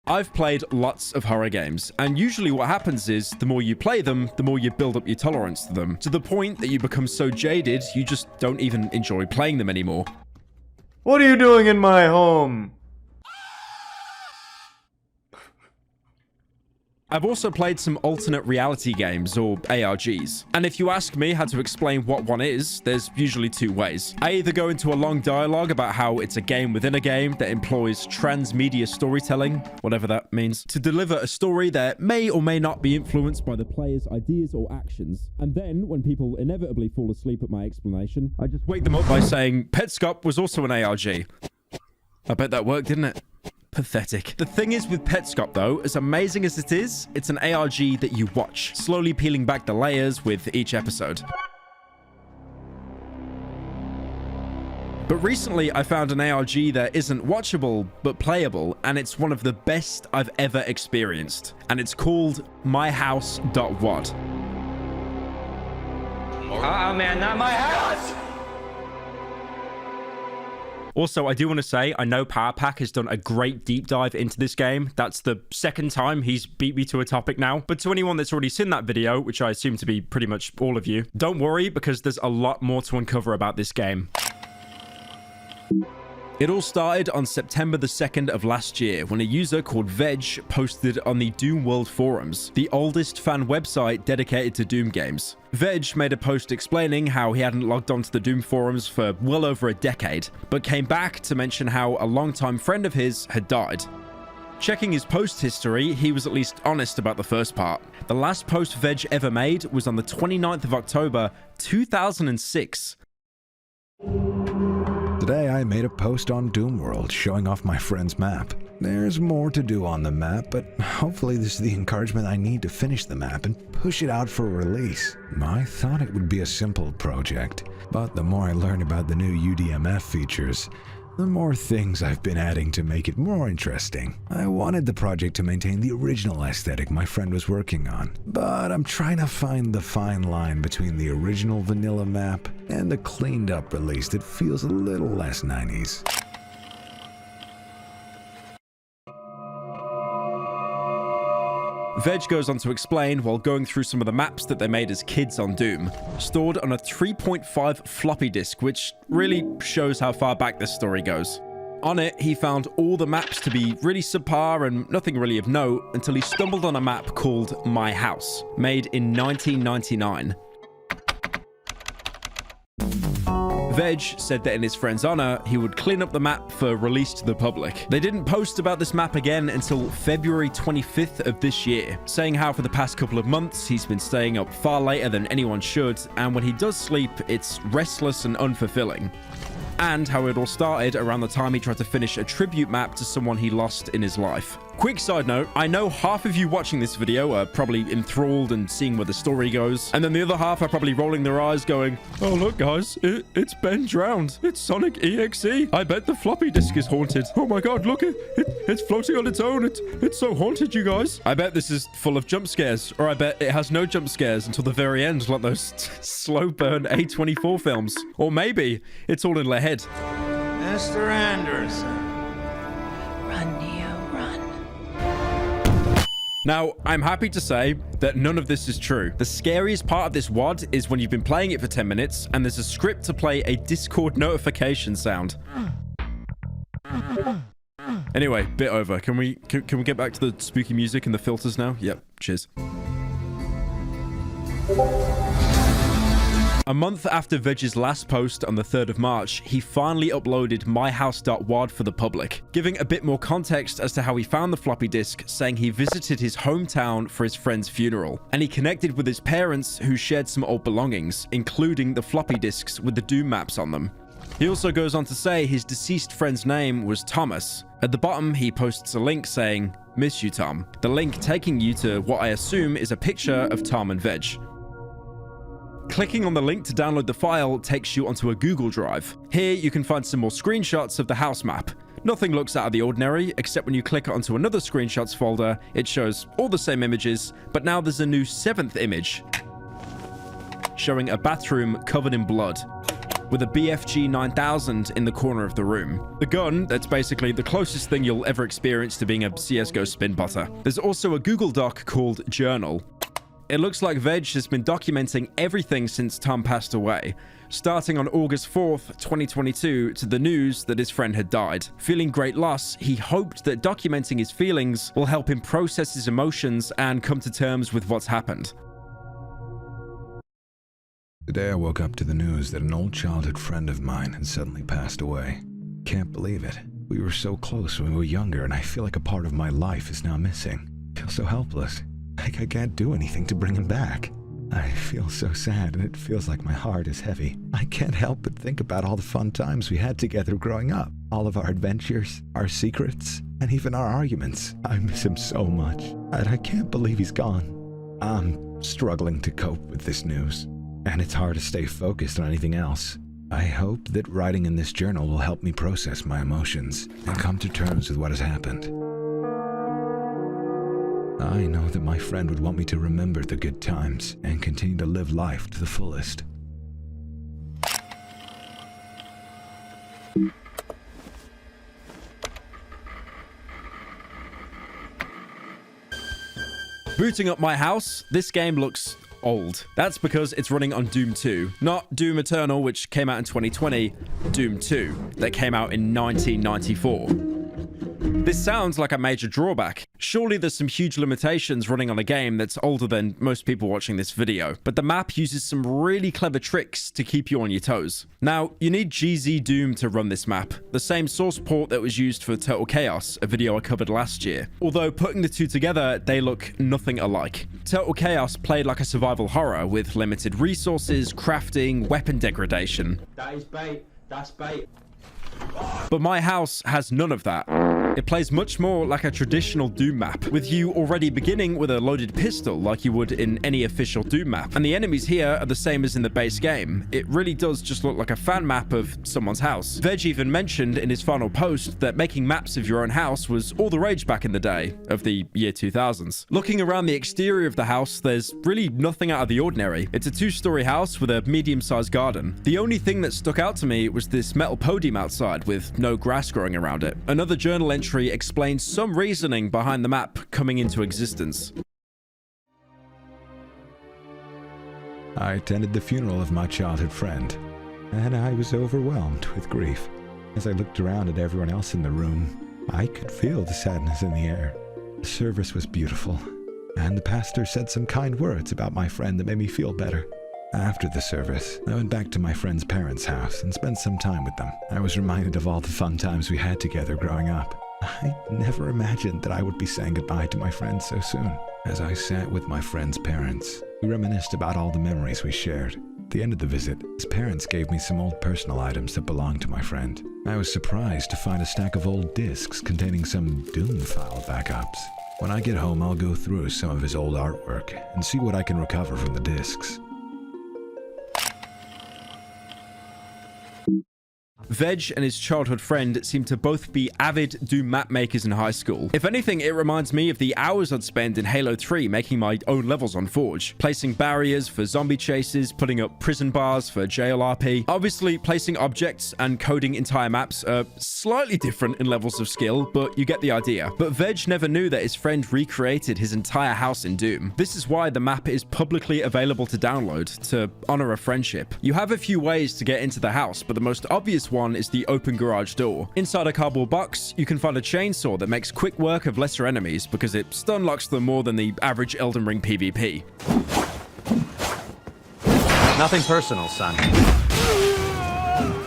I've played lots of horror games, and usually what happens is the more you play them, the more you build up your tolerance to them, to the point that you become so jaded, you just don't even enjoy playing them anymore. What are you doing in my home? I've also played some alternate reality games, or ARGs. And if you ask me how to explain what one is, there's usually two ways. I either go into a long dialogue about how it's a game within a game that employs transmedia storytelling, whatever that means, to deliver a story that may or may not be influenced by the player's ideas or actions. And then, when people inevitably fall asleep at my explanation, I just wake them up by saying, Petscop was also an ARG. I bet that worked, didn't it? Pathetic. The thing is with Petscop though, as amazing as it is, it's an ARG that you watch, slowly peeling back the layers with each episode. But recently I found an ARG that isn't watchable, but playable, and it's one of the best I've ever experienced. And it's called MyHouse.wad. Man, not my house! Also, I do want to say, I know Powerpack has done a great deep dive into this game. That's the second time he's beat me to a topic now. But to anyone that's already seen that video, which I assume to be pretty much all of you, don't worry, because there's a lot more to uncover about this game. It all started on September the 2nd of last year when a user called Veg posted on the Doom World forums, the oldest fan website dedicated to Doom games. Veg made a post explaining how he hadn't logged onto the Doom forums for well over a decade, but came back to mention how a longtime friend of his had died. Checking his post history, he was at least honest about the first part. The last post Veg ever made was on the 29th of October, 2006. Today I made a post on Doom World showing off my friend's map. There's more to do on the map, but hopefully this is the encouragement I need to finish the map and push it out for release. I thought it would be a simple project, but the more I learn about the new UDMF features, the more things I've been adding to make it more interesting. I wanted the project to maintain the original aesthetic my friend was working on, but I'm trying to find the fine line between the original vanilla map and the cleaned up release that feels a little less 90s. Veg goes on to explain while going through some of the maps that they made as kids on Doom, stored on a 3.5 floppy disk, which really shows how far back this story goes. On it, he found all the maps to be really subpar and nothing really of note until he stumbled on a map called My House, made in 1999. Veg said that in his friend's honor, he would clean up the map for release to the public. They didn't post about this map again until February 25th of this year, saying how for the past couple of months he's been staying up far later than anyone should, and when he does sleep, it's restless and unfulfilling. And how it all started around the time he tried to finish a tribute map to someone he lost in his life. Quick side note, I know half of you watching this video are probably enthralled and seeing where the story goes, and then the other half are probably rolling their eyes going, oh look guys, it's Ben drowned. It's Sonic EXE. I bet the floppy disk is haunted. Oh my god, look, it's floating on its own. It's so haunted, you guys. I bet this is full of jump scares, or I bet it has no jump scares until the very end, like those slow burn A24 films. Or maybe it's all in their head. Mr. Anderson. Run, Neo, run. Now, I'm happy to say that none of this is true. The scariest part of this WOD is when you've been playing it for 10 minutes and there's a script to play a Discord notification sound. Anyway, bit over. Can we get back to the spooky music and the filters now? Yep, cheers. A month after Veg's last post on the 3rd of March, he finally uploaded myhouse.wad for the public, giving a bit more context as to how he found the floppy disk, saying he visited his hometown for his friend's funeral, and he connected with his parents who shared some old belongings, including the floppy disks with the Doom maps on them. He also goes on to say his deceased friend's name was Thomas. At the bottom, he posts a link saying, "Miss you, Tom." The link taking you to what I assume is a picture of Tom and Veg. Clicking on the link to download the file takes you onto a Google Drive. Here you can find some more screenshots of the house map. Nothing looks out of the ordinary, except when you click onto another screenshots folder, it shows all the same images, but now there's a new 7th image, showing a bathroom covered in blood. with a BFG 9000 in the corner of the room. The gun, that's basically the closest thing you'll ever experience to being a CSGO spin butter. There's also a Google Doc called Journal. It looks like Veg has been documenting everything since Tom passed away, starting on August 4th, 2022, to the news that his friend had died. Feeling great loss, he hoped that documenting his feelings will help him process his emotions and come to terms with what's happened. Today I woke up to the news that an old childhood friend of mine had suddenly passed away. Can't believe it. We were so close when we were younger, and I feel like a part of my life is now missing. I feel so helpless. Like I can't do anything to bring him back. I feel so sad, and it feels like my heart is heavy. I can't help but think about all the fun times we had together growing up. All of our adventures, our secrets, and even our arguments. I miss him so much, and I can't believe he's gone. I'm struggling to cope with this news, and it's hard to stay focused on anything else. I hope that writing in this journal will help me process my emotions and come to terms with what has happened. I know that my friend would want me to remember the good times and continue to live life to the fullest. Booting up my house, this game looks old. That's because it's running on Doom 2, not Doom Eternal, which came out in 2020, Doom 2, that came out in 1994. This sounds like a major drawback. Surely there's some huge limitations running on a game that's older than most people watching this video, but the map uses some really clever tricks to keep you on your toes. Now, you need GZ Doom to run this map, the same source port that was used for Total Chaos, a video I covered last year. Although putting the two together, they look nothing alike. Total Chaos played like a survival horror with limited resources, crafting, weapon degradation. That is bait. That's bait. But my house has none of that. It plays much more like a traditional Doom map, with you already beginning with a loaded pistol like you would in any official Doom map. And the enemies here are the same as in the base game. It really does just look like a fan map of someone's house. Veg even mentioned in his final post that making maps of your own house was all the rage back in the day of the year 2000s. Looking around the exterior of the house, there's really nothing out of the ordinary. It's a two-story house with a medium-sized garden. The only thing that stuck out to me was this metal podium outside with no grass growing around it. Another journal entry explains some reasoning behind the map coming into existence. I attended the funeral of my childhood friend, and I was overwhelmed with grief. As I looked around at everyone else in the room, I could feel the sadness in the air. The service was beautiful, and the pastor said some kind words about my friend that made me feel better. After the service, I went back to my friend's parents' house and spent some time with them. I was reminded of all the fun times we had together growing up. I never imagined that I would be saying goodbye to my friend so soon. As I sat with my friend's parents, we reminisced about all the memories we shared. At the end of the visit, his parents gave me some old personal items that belonged to my friend. I was surprised to find a stack of old discs containing some Doom file backups. When I get home, I'll go through some of his old artwork and see what I can recover from the discs. Veg and his childhood friend seem to both be avid Doom map makers in high school. If anything, it reminds me of the hours I'd spend in Halo 3 making my own levels on Forge, placing barriers for zombie chases, putting up prison bars for jail RP. Obviously, placing objects and coding entire maps are slightly different in levels of skill, but you get the idea. But Veg never knew that his friend recreated his entire house in Doom. This is why the map is publicly available to download to honor a friendship. You have a few ways to get into the house, but the most obvious one is the open garage door. Inside a cardboard box, you can find a chainsaw that makes quick work of lesser enemies because it stun locks them more than the average Elden Ring PvP. Nothing personal, son.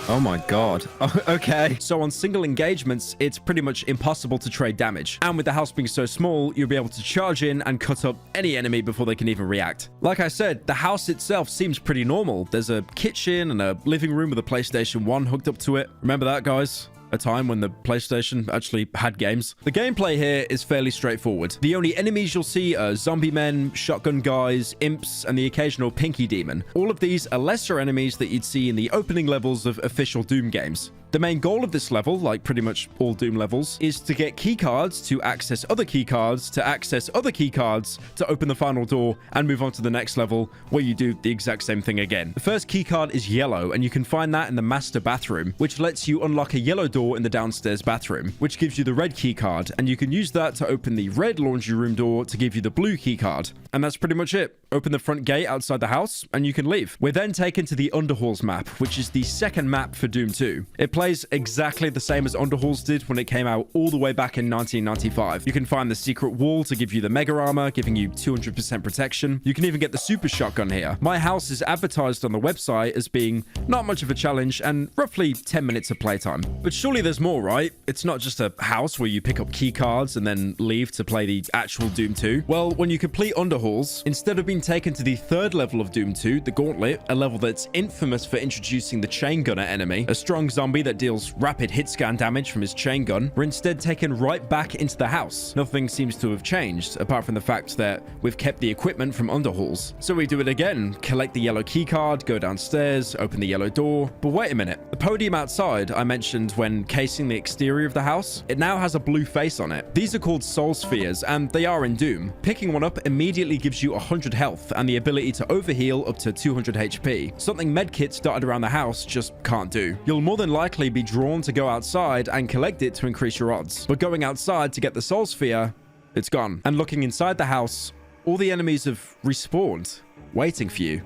Oh my god. Okay. So on single engagements, it's pretty much impossible to trade damage. And with the house being so small, you'll be able to charge in and cut up any enemy before they can even react. Like I said, the house itself seems pretty normal. There's a kitchen and a living room with a PlayStation 1 hooked up to it. Remember that, guys? A time when the PlayStation actually had games. The gameplay here is fairly straightforward. The only enemies you'll see are zombie men, shotgun guys, imps, and the occasional pinky demon. All of these are lesser enemies that you'd see in the opening levels of official Doom games. The main goal of this level, like pretty much all Doom levels, is to get keycards to access other keycards, to access other keycards, to open the final door, and move on to the next level, where you do the exact same thing again. The first keycard is yellow, and you can find that in the master bathroom, which lets you unlock a yellow door in the downstairs bathroom, which gives you the red keycard, and you can use that to open the red laundry room door to give you the blue keycard. And that's pretty much it. Open the front gate outside the house, and you can leave. We're then taken to the Underhalls map, which is the second map for Doom 2. It plays exactly the same as Underhalls did when it came out all the way back in 1995. You can find the secret wall to give you the mega armor, giving you 200% protection. You can even get the super shotgun here. My house is advertised on the website as being not much of a challenge and roughly 10 minutes of playtime. But surely there's more, right? It's not just a house where you pick up key cards and then leave to play the actual Doom 2. Well, when you complete Underhalls, instead of being taken to the third level of Doom 2, the Gauntlet, a level that's infamous for introducing the chain gunner enemy, a strong zombie that deals rapid hit scan damage from his chain gun, we're instead taken right back into the house. Nothing seems to have changed, apart from the fact that we've kept the equipment from Underhalls. So we do it again, collect the yellow key card, go downstairs, open the yellow door. But wait a minute, the podium outside I mentioned when casing the exterior of the house, it now has a blue face on it. These are called soul spheres, and they are in Doom. Picking one up immediately gives you 100 health and the ability to overheal up to 200 HP, something medkits dotted around the house just can't do. You'll more than likely be drawn to go outside and collect it to increase your odds. But going outside to get the soul sphere, it's gone. And looking inside the house, all the enemies have respawned, waiting for you.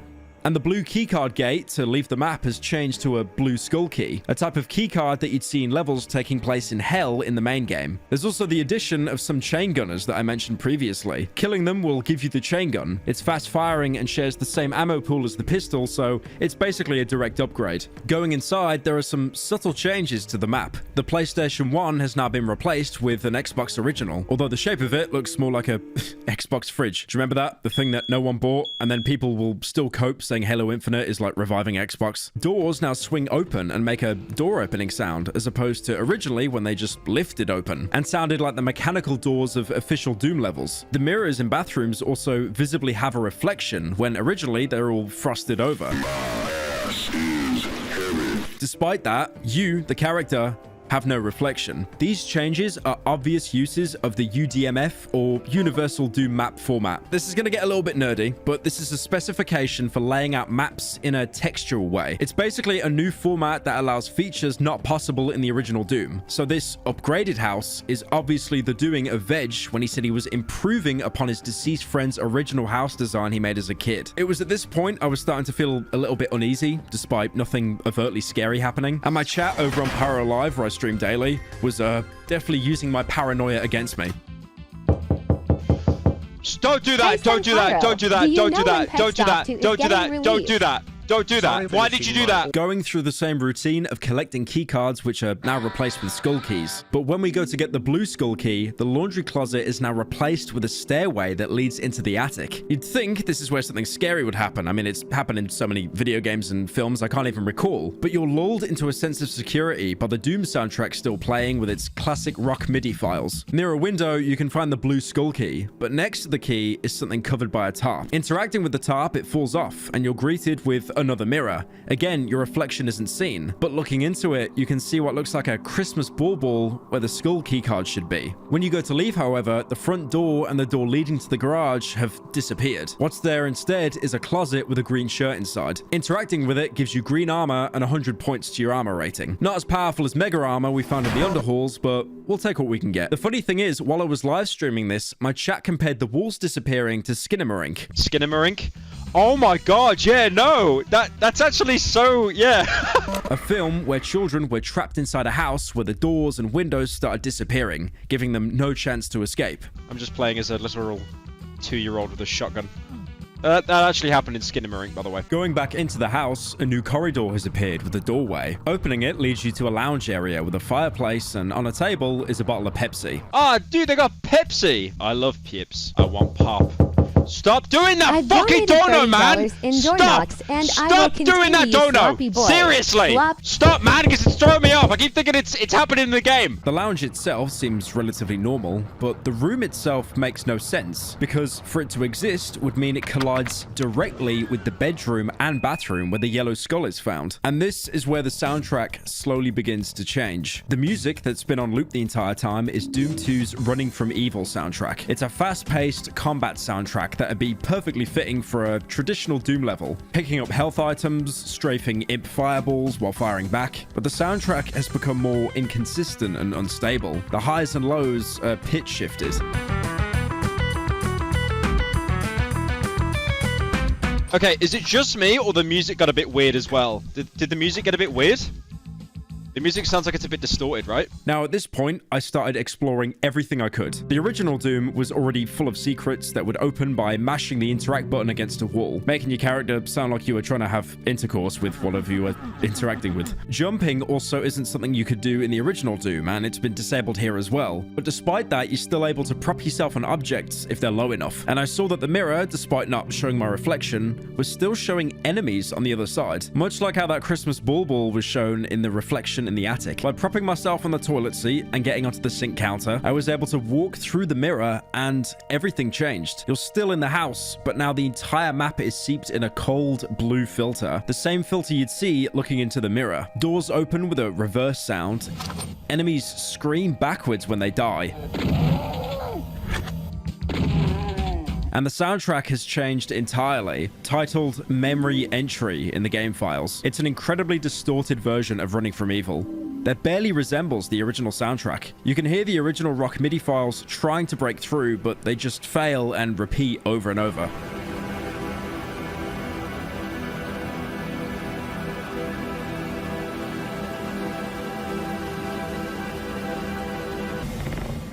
And the blue keycard gate to leave the map has changed to a blue skull key, a type of keycard that you'd see in levels taking place in Hell in the main game. There's also the addition of some chain gunners that I mentioned previously. Killing them will give you the chain gun. It's fast firing and shares the same ammo pool as the pistol, so it's basically a direct upgrade. Going inside, there are some subtle changes to the map. The PlayStation 1 has now been replaced with an Xbox original, although the shape of it looks more like a Xbox fridge. Do you remember that? The thing that no one bought, and then people will still cope saying Halo Infinite is like reviving Xbox. Doors now swing open and make a door opening sound, as opposed to originally when they just lifted open and sounded like the mechanical doors of official Doom levels. The mirrors in bathrooms also visibly have a reflection when originally they're all frosted over. Despite that, you, the character, have no reflection. These changes are obvious uses of the UDMF or Universal Doom Map format. This is going to get a little bit nerdy, but this is a specification for laying out maps in a textual way. It's basically a new format that allows features not possible in the original Doom. So this upgraded house is obviously the doing of Veg when he said he was improving upon his deceased friend's original house design he made as a kid. It was at this point I was starting to feel a little bit uneasy, despite nothing overtly scary happening. And my chat over on Pyro Live, where I stream daily, was definitely using my paranoia against me. Don't do that! Don't do that! Don't do that! Don't do that! Don't do that! Don't do that! Don't do that! Don't do that. Why did you do that? Going through the same routine of collecting key cards, which are now replaced with skull keys. But when we go to get the blue skull key, the laundry closet is now replaced with a stairway that leads into the attic. You'd think this is where something scary would happen. I mean, it's happened in so many video games and films I can't even recall. But you're lulled into a sense of security by the Doom soundtrack still playing with its classic rock MIDI files. Near a window, you can find the blue skull key, but next to the key is something covered by a tarp. Interacting with the tarp, it falls off, and you're greeted with another mirror. Again, your reflection isn't seen, but looking into it, you can see what looks like a Christmas ball where the skull keycard should be. When you go to leave, however, the front door and the door leading to the garage have disappeared. What's there instead is a closet with a green shirt inside. Interacting with it gives you green armor and 100 points to your armor rating. Not as powerful as mega armor we found in the Underhalls, but we'll take what we can get. The funny thing is, while I was live streaming this, my chat compared the walls disappearing to Skinamarink. Skinamarink? Oh my god, yeah, no! That's actually so, yeah. A film where children were trapped inside a house where the doors and windows started disappearing, giving them no chance to escape. I'm just playing as a literal 2-year-old with a shotgun. That actually happened in Skinamarink, by the way. Going back into the house, a new corridor has appeared with a doorway. Opening it leads you to a lounge area with a fireplace, and on a table is a bottle of Pepsi. Ah, dude, they got Pepsi! I love Pips. I want pop. Stop doing that I've fucking donated dono, man! $30 in door Stop! knocks, and I will Stop doing that continue, dono! sloppy boy. Seriously! Slop- Stop, man, because it's throwing me off. I keep thinking it's happening in the game. The lounge itself seems relatively normal, but the room itself makes no sense, because for it to exist would mean it collides directly with the bedroom and bathroom where the yellow skull is found. And this is where the soundtrack slowly begins to change. The music that's been on loop the entire time is Doom 2's Running from Evil soundtrack. It's a fast-paced combat soundtrack that would be perfectly fitting for a traditional Doom level, picking up health items, strafing imp fireballs while firing back. But the soundtrack has become more inconsistent and unstable. The highs and lows are pitch shifted. Okay, is it just me or the music got a bit weird as well? Did the music get a bit weird? The music sounds like it's a bit distorted, right? Now, at this point, I started exploring everything I could. The original Doom was already full of secrets that would open by mashing the interact button against a wall, making your character sound like you were trying to have intercourse with whatever you were interacting with. Jumping also isn't something you could do in the original Doom, and it's been disabled here as well. But despite that, you're still able to prop yourself on objects if they're low enough. And I saw that the mirror, despite not showing my reflection, was still showing enemies on the other side, much like how that Christmas bauble was shown in the reflection in the attic. By propping myself on the toilet seat and getting onto the sink counter, I was able to walk through the mirror and everything changed. You're still in the house, but now the entire map is seeped in a cold blue filter, the same filter you'd see looking into the mirror. Doors open with a reverse sound. Enemies scream backwards when they die. And the soundtrack has changed entirely, titled Memory Entry in the game files. It's an incredibly distorted version of Running from Evil that barely resembles the original soundtrack. You can hear the original rock MIDI files trying to break through, but they just fail and repeat over and over.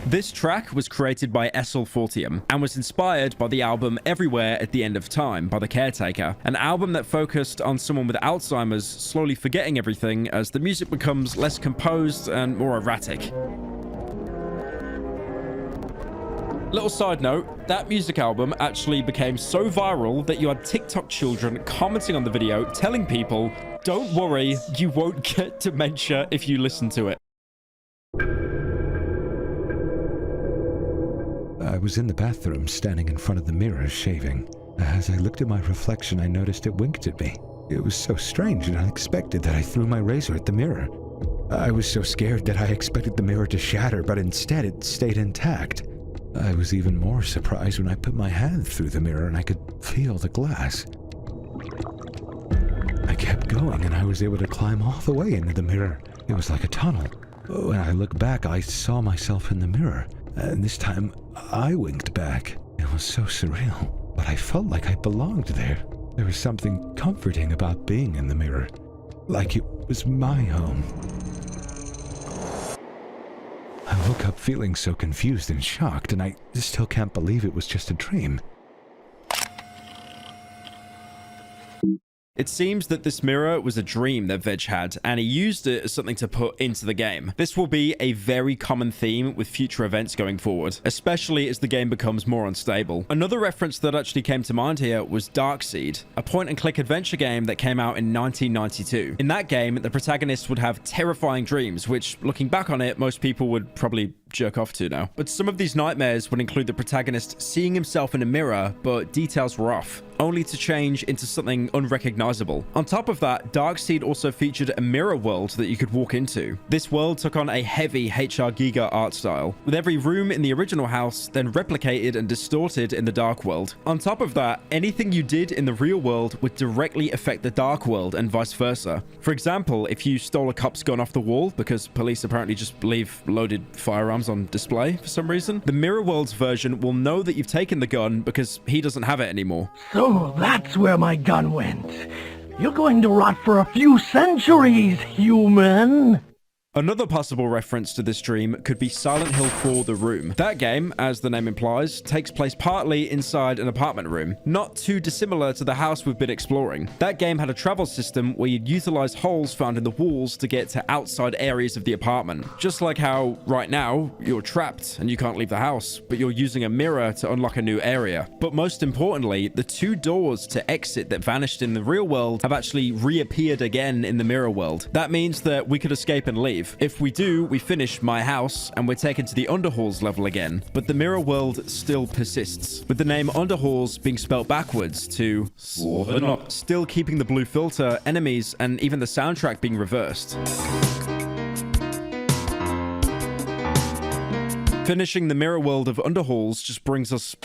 This track was created by Essel Fortium and was inspired by the album Everywhere at the End of Time by The Caretaker, an album that focused on someone with Alzheimer's slowly forgetting everything as the music becomes less composed and more erratic. Little side note, that music album actually became so viral that you had TikTok children commenting on the video telling people, "Don't worry, you won't get dementia if you listen to it." I was in the bathroom, standing in front of the mirror, shaving. As I looked at my reflection, I noticed it winked at me. It was so strange and unexpected that I threw my razor at the mirror. I was so scared that I expected the mirror to shatter, but instead it stayed intact. I was even more surprised when I put my hand through the mirror and I could feel the glass. I kept going and I was able to climb all the way into the mirror. It was like a tunnel. When I looked back, I saw myself in the mirror. And this time, I winked back. It was so surreal, but I felt like I belonged there. There was something comforting about being in the mirror, like it was my home. I woke up feeling so confused and shocked, and I still can't believe it was just a dream. It seems that this mirror was a dream that Veg had, and he used it as something to put into the game. This will be a very common theme with future events going forward, especially as the game becomes more unstable. Another reference that actually came to mind here was Darkseid, a point-and-click adventure game that came out in 1992. In that game, the protagonist would have terrifying dreams, which, looking back on it, most people would probably jerk off to now. But some of these nightmares would include the protagonist seeing himself in a mirror, but details were off, only to change into something unrecognizable. On top of that, Darkseid also featured a mirror world that you could walk into. This world took on a heavy HR Giga art style, with every room in the original house then replicated and distorted in the Dark World. On top of that, anything you did in the real world would directly affect the Dark World and vice versa. For example, if you stole a cop's gun off the wall, because police apparently just leave loaded firearms on display for some reason, the Mirror World's version will know that you've taken the gun because he doesn't have it anymore. So that's where my gun went. You're going to rot for a few centuries, human. Another possible reference to this dream could be Silent Hill 4: The Room. That game, as the name implies, takes place partly inside an apartment room, not too dissimilar to the house we've been exploring. That game had a travel system where you'd utilize holes found in the walls to get to outside areas of the apartment. Just like how, right now, you're trapped and you can't leave the house, but you're using a mirror to unlock a new area. But most importantly, the 2 doors to exit that vanished in the real world have actually reappeared again in the mirror world. That means that we could escape and leave. If we do, we finish my house and we're taken to the Underhalls level again. But the mirror world still persists, with the name Underhalls being spelt backwards to not, still keeping the blue filter, enemies, and even the soundtrack being reversed. Finishing the mirror world of Underhalls just brings us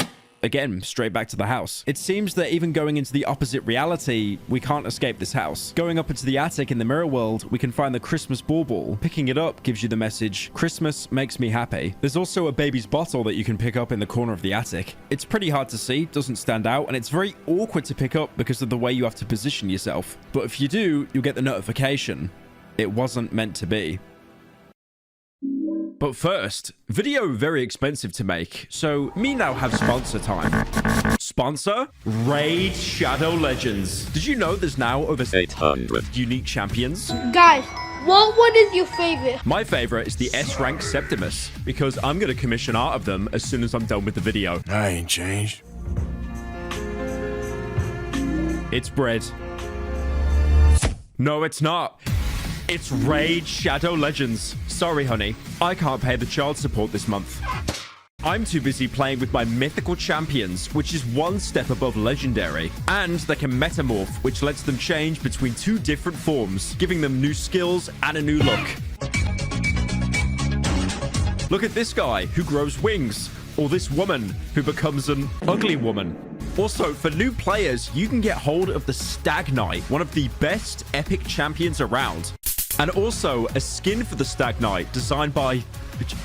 again straight back to the house. It seems that even going into the opposite reality, we can't escape this house. Going up into the attic in the mirror world, we can find the Christmas bauble. Picking it up gives you the message, "Christmas makes me happy." There's also a baby's bottle that you can pick up in the corner of the attic. It's pretty hard to see, doesn't stand out, and it's very awkward to pick up because of the way you have to position yourself. But if you do, you'll get the notification. It wasn't meant to be. But first, video very expensive to make, so me now have sponsor time. Sponsor? Raid Shadow Legends. Did you know there's now over 800 unique champions? Guys, what one is your favorite? My favorite is the S-Rank Septimus, because I'm going to commission art of them as soon as I'm done with the video. I ain't changed. It's bread. No, it's not. It's Raid Shadow Legends. Sorry, honey. I can't pay the child support this month. I'm too busy playing with my mythical champions, which is 1 step above legendary. And they can metamorph, which lets them change between 2 different forms, giving them new skills and a new look. Look at this guy who grows wings, or this woman who becomes an ugly woman. Also, for new players, you can get hold of the Stag Knight, one of the best epic champions around. And also a skin for the Stag Knight designed by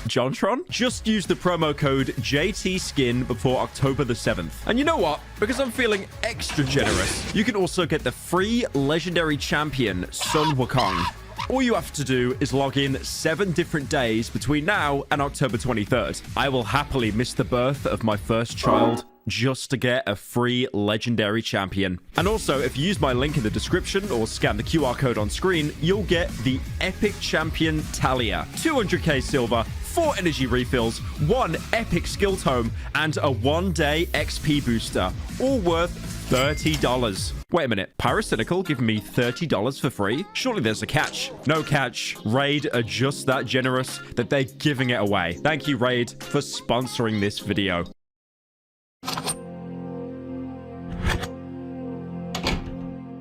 Jontron. Just use the promo code JTSkin before October the 7th. And you know what? Because I'm feeling extra generous, you can also get the free legendary champion, Sun Wukong. All you have to do is log in 7 different days between now and October 23rd. I will happily miss the birth of my first child just to get a free legendary champion. And also, if you use my link in the description or scan the QR code on screen, you'll get the epic champion Talia, 200k silver, 4 energy refills, 1 epic skill tome, and a 1-day XP booster, all worth $30. Wait a minute, Pyrocynical giving me $30 for free? Surely there's a catch. No catch. Raid are just that generous that they're giving it away. Thank you, Raid, for sponsoring this video.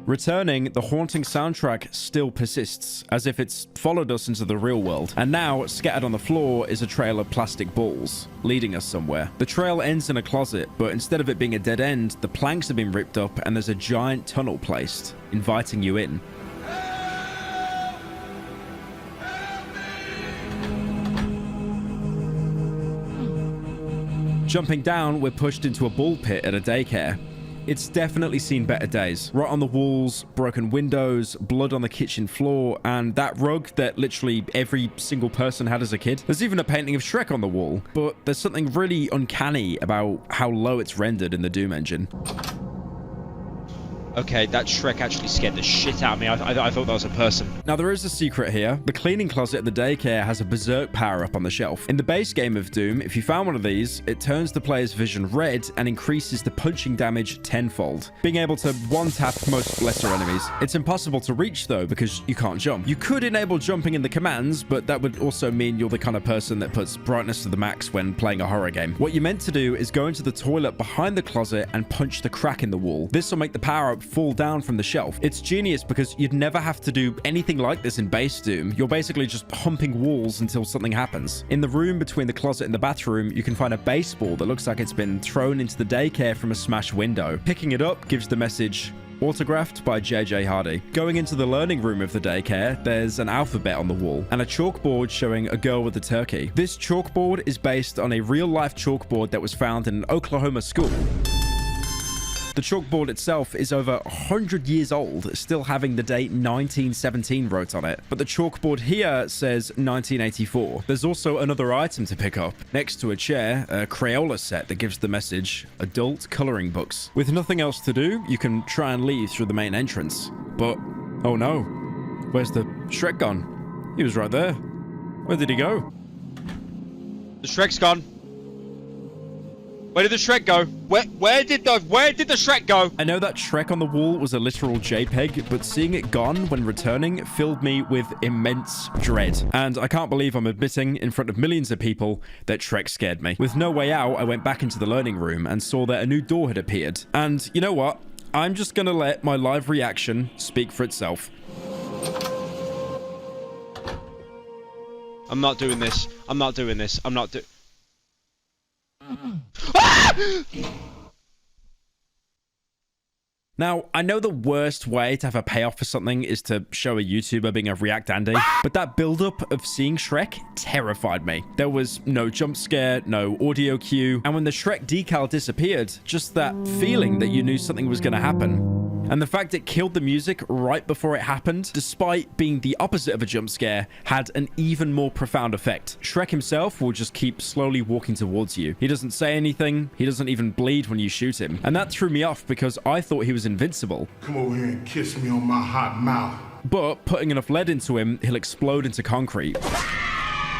Returning, the haunting soundtrack still persists, as if it's followed us into the real world. And now, scattered on the floor is a trail of plastic balls, leading us somewhere. The trail ends in a closet, but instead of it being a dead end, the planks have been ripped up and there's a giant tunnel placed, inviting you in. Jumping down, we're pushed into a ball pit at a daycare. It's definitely seen better days. Rot on the walls, broken windows, blood on the kitchen floor, and that rug that literally every single person had as a kid. There's even a painting of Shrek on the wall, but there's something really uncanny about how low it's rendered in the Doom engine. Okay, that Shrek actually scared the shit out of me. I thought that was a person. Now, there is a secret here. The cleaning closet at the daycare has a berserk power-up on the shelf. In the base game of Doom, if you found one of these, it turns the player's vision red and increases the punching damage tenfold, being able to one-tap most lesser enemies. It's impossible to reach, though, because you can't jump. You could enable jumping in the commands, but that would also mean you're the kind of person that puts brightness to the max when playing a horror game. What you're meant to do is go into the toilet behind the closet and punch the crack in the wall. This will make the power-up fall down from the shelf. It's genius because you'd never have to do anything like this in base Doom. You're basically just humping walls until something happens. In the room between the closet and the bathroom, you can find a baseball that looks like it's been thrown into the daycare from a smashed window. Picking it up gives the message, autographed by JJ Hardy. Going into the learning room of the daycare, there's an alphabet on the wall and a chalkboard showing a girl with a turkey. This chalkboard is based on a real-life chalkboard that was found in an Oklahoma school. The chalkboard itself is over 100 years old, still having the date 1917 wrote on it. But the chalkboard here says 1984. There's also another item to pick up. Next to a chair, a Crayola set that gives the message, adult coloring books. With nothing else to do, you can try and leave through the main entrance. But, oh no. Where's the Shrek gone? He was right there. Where did he go? The Shrek's gone. Where did the Shrek go? Where did the Shrek go? I know that Shrek on the wall was a literal JPEG, but seeing it gone when returning filled me with immense dread. And I can't believe I'm admitting in front of millions of people that Shrek scared me. With no way out, I went back into the learning room and saw that a new door had appeared. And you know what? I'm just gonna let my live reaction speak for itself. I'm not doing this. I'm not doing this. I'm not doing... Now, I know the worst way to have a payoff for something is to show a YouTuber being a React Andy, but that build-up of seeing Shrek terrified me. There was no jump scare, no audio cue, and when the Shrek decal disappeared, just that feeling that you knew something was going to happen. And the fact it killed the music right before it happened, despite being the opposite of a jump scare, had an even more profound effect. Shrek himself will just keep slowly walking towards you. He doesn't say anything, he doesn't even bleed when you shoot him. And that threw me off because I thought he was invincible. Come over here and kiss me on my hot mouth. But putting enough lead into him, he'll explode into concrete.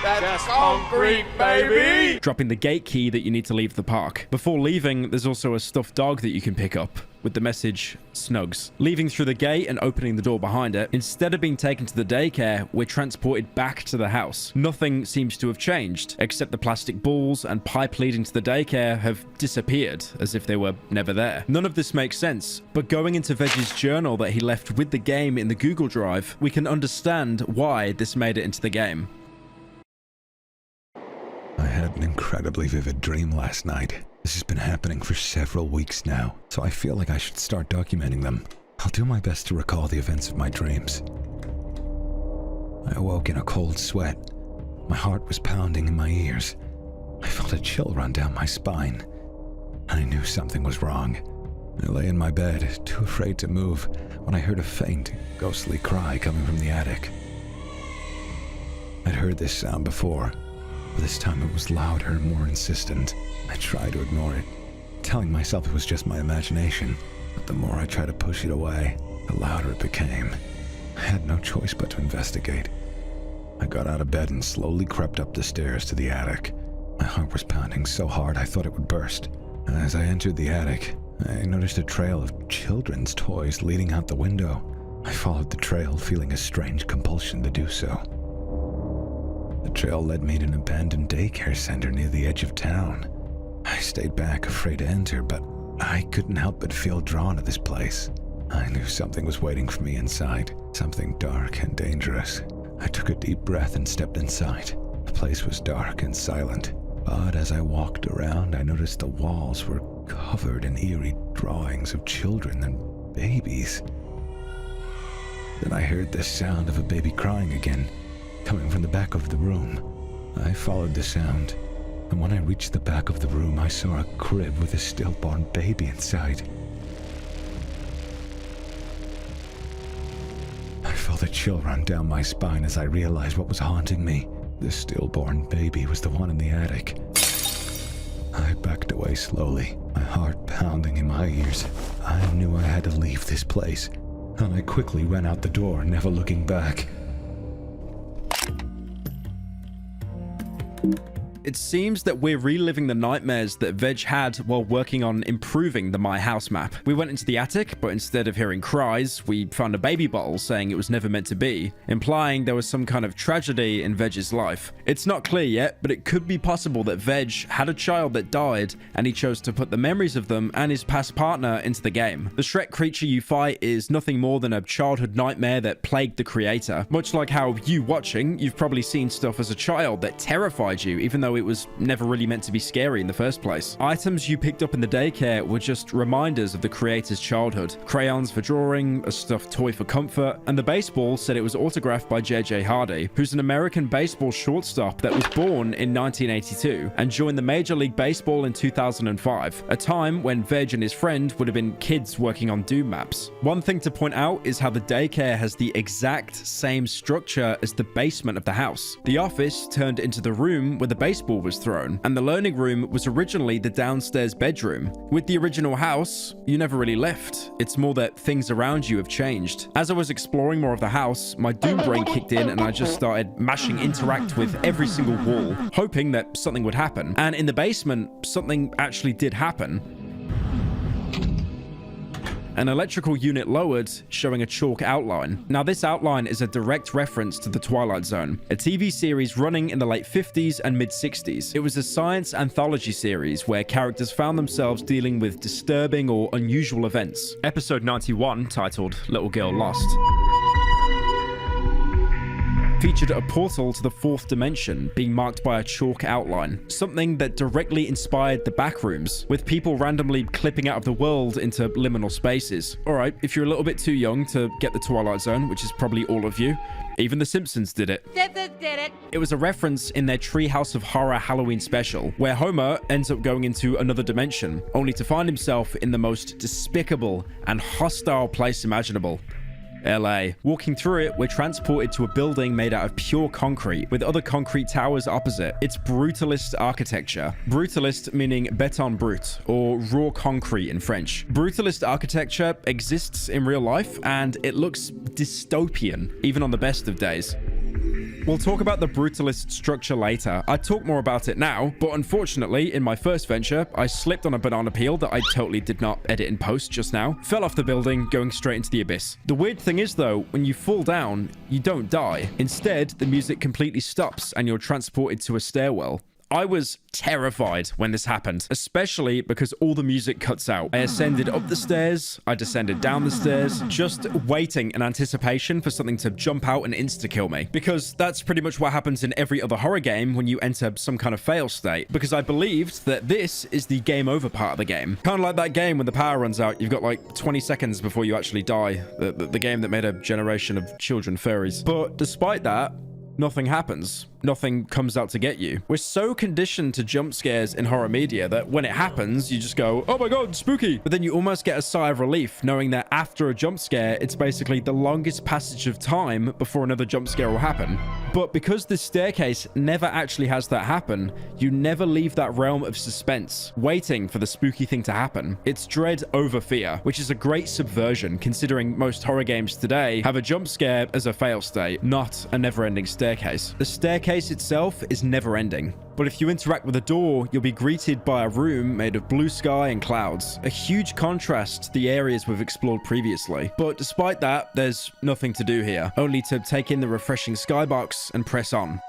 That's concrete, baby! Dropping the gate key that you need to leave the park. Before leaving, there's also a stuffed dog that you can pick up with the message, Snugs. Leaving through the gate and opening the door behind it, instead of being taken to the daycare, we're transported back to the house. Nothing seems to have changed, except the plastic balls and pipe leading to the daycare have disappeared, as if they were never there. None of this makes sense, but going into Veggie's journal that he left with the game in the Google Drive, we can understand why this made it into the game. I had an incredibly vivid dream last night. This has been happening for several weeks now, so I feel like I should start documenting them. I'll do my best to recall the events of my dreams. I awoke in a cold sweat. My heart was pounding in my ears. I felt a chill run down my spine. I knew something was wrong. I lay in my bed, too afraid to move, when I heard a faint, ghostly cry coming from the attic. I'd heard this sound before, but this time it was louder and more insistent. I tried to ignore it, telling myself it was just my imagination, but the more I tried to push it away, the louder it became. I had no choice but to investigate. I got out of bed and slowly crept up the stairs to the attic. My heart was pounding so hard I thought it would burst. As I entered the attic, I noticed a trail of children's toys leading out the window. I followed the trail, feeling a strange compulsion to do so. The trail led me to an abandoned daycare center near the edge of town. I stayed back, afraid to enter, but I couldn't help but feel drawn to this place. I knew something was waiting for me inside, something dark and dangerous. I took a deep breath and stepped inside. The place was dark and silent, but as I walked around, I noticed the walls were covered in eerie drawings of children and babies. Then I heard the sound of a baby crying again, coming from the back of the room. I followed the sound, and when I reached the back of the room, I saw a crib with a stillborn baby inside. I felt a chill run down my spine as I realized what was haunting me. The stillborn baby was the one in the attic. I backed away slowly, my heart pounding in my ears. I knew I had to leave this place, and I quickly ran out the door, never looking back. It seems that we're reliving the nightmares that Veg had while working on improving the My House map. We went into the attic, but instead of hearing cries, we found a baby bottle saying it was never meant to be, implying there was some kind of tragedy in Veg's life. It's not clear yet, but it could be possible that Veg had a child that died, and he chose to put the memories of them and his past partner into the game. The Shrek creature you fight is nothing more than a childhood nightmare that plagued the creator. Much like how you watching, you've probably seen stuff as a child that terrified you, even though though it was never really meant to be scary in the first place. Items you picked up in the daycare were just reminders of the creator's childhood. Crayons for drawing, a stuffed toy for comfort, and the baseball said it was autographed by J.J. Hardy, who's an American baseball shortstop that was born in 1982 and joined the Major League Baseball in 2005, a time when Veg and his friend would have been kids working on Doom maps. One thing to point out is how the daycare has the exact same structure as the basement of the house. The office turned into the room where the baseball was thrown, and the learning room was originally the downstairs bedroom. With the original house, you never really left. It's more that things around you have changed. As I was exploring more of the house, my Doom brain kicked in and I just started mashing interact with every single wall, hoping that something would happen. And in the basement, something actually did happen. An electrical unit lowered, showing a chalk outline. Now, this outline is a direct reference to The Twilight Zone, a TV series running in the late 50s and mid-60s. It was a science anthology series where characters found themselves dealing with disturbing or unusual events. Episode 91, titled Little Girl Lost, featured a portal to the fourth dimension being marked by a chalk outline, something that directly inspired the Backrooms, with people randomly clipping out of the world into liminal spaces. Alright, if you're a little bit too young to get the Twilight Zone, which is probably all of you, even The Simpsons did it. It was a reference in their Treehouse of Horror Halloween special, where Homer ends up going into another dimension, only to find himself in the most despicable and hostile place imaginable. LA. Walking through it, we're transported to a building made out of pure concrete, with other concrete towers opposite. It's brutalist architecture. Brutalist meaning béton brut, or raw concrete in French. Brutalist architecture exists in real life, and it looks dystopian, even on the best of days. We'll talk about the brutalist structure later. I'd talk more about it now, but unfortunately, in my first venture, I slipped on a banana peel that I totally did not edit in post just now, fell off the building, going straight into the abyss. The weird thing is though, when you fall down, you don't die. Instead, the music completely stops and you're transported to a stairwell. I was terrified when this happened, especially because all the music cuts out. I ascended up the stairs, I descended down the stairs, just waiting in anticipation for something to jump out and insta-kill me. Because that's pretty much what happens in every other horror game when you enter some kind of fail state. Because I believed that this is the game over part of the game. Kind of like that game when the power runs out, you've got like 20 seconds before you actually die. The game that made a generation of children furries. But despite that, nothing happens. Nothing comes out to get you. We're so conditioned to jump scares in horror media that when it happens, you just go, oh my god, spooky. But then you almost get a sigh of relief knowing that after a jump scare, it's basically the longest passage of time before another jump scare will happen. But because this staircase never actually has that happen, you never leave that realm of suspense, waiting for the spooky thing to happen. It's dread over fear, which is a great subversion considering most horror games today have a jump scare as a fail state, not a never-ending staircase. The staircase itself is never ending. But if you interact with a door, you'll be greeted by a room made of blue sky and clouds. A huge contrast to the areas we've explored previously. But despite that, there's nothing to do here, only to take in the refreshing skybox and press on.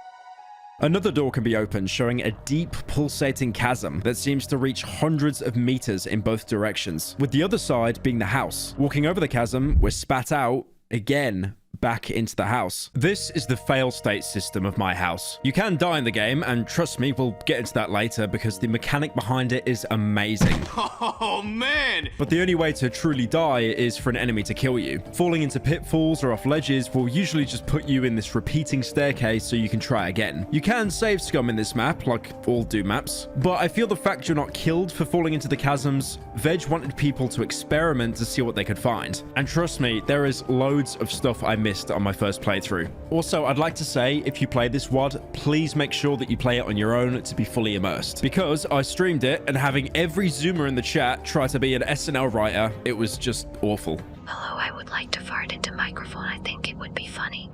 Another door can be opened, showing a deep, pulsating chasm that seems to reach hundreds of meters in both directions, with the other side being the house. Walking over the chasm, we're spat out, again, back into the house. This is the fail state system of my house. You can die in the game, and trust me, we'll get into that later because the mechanic behind it is amazing. Oh, man! But the only way to truly die is for an enemy to kill you. Falling into pitfalls or off ledges will usually just put you in this repeating staircase so you can try again. You can save scum in this map, like all Doom maps, but I feel the fact you're not killed for falling into the chasms, Veg wanted people to experiment to see what they could find. And trust me, there is loads of stuff I missed on my first playthrough. Also, I'd like to say, if you play this WOD, please make sure that you play it on your own to be fully immersed. Because I streamed it, and having every Zoomer in the chat try to be an SNL writer, it was just awful. Hello, I would like to fart into microphone. I think it would be funny.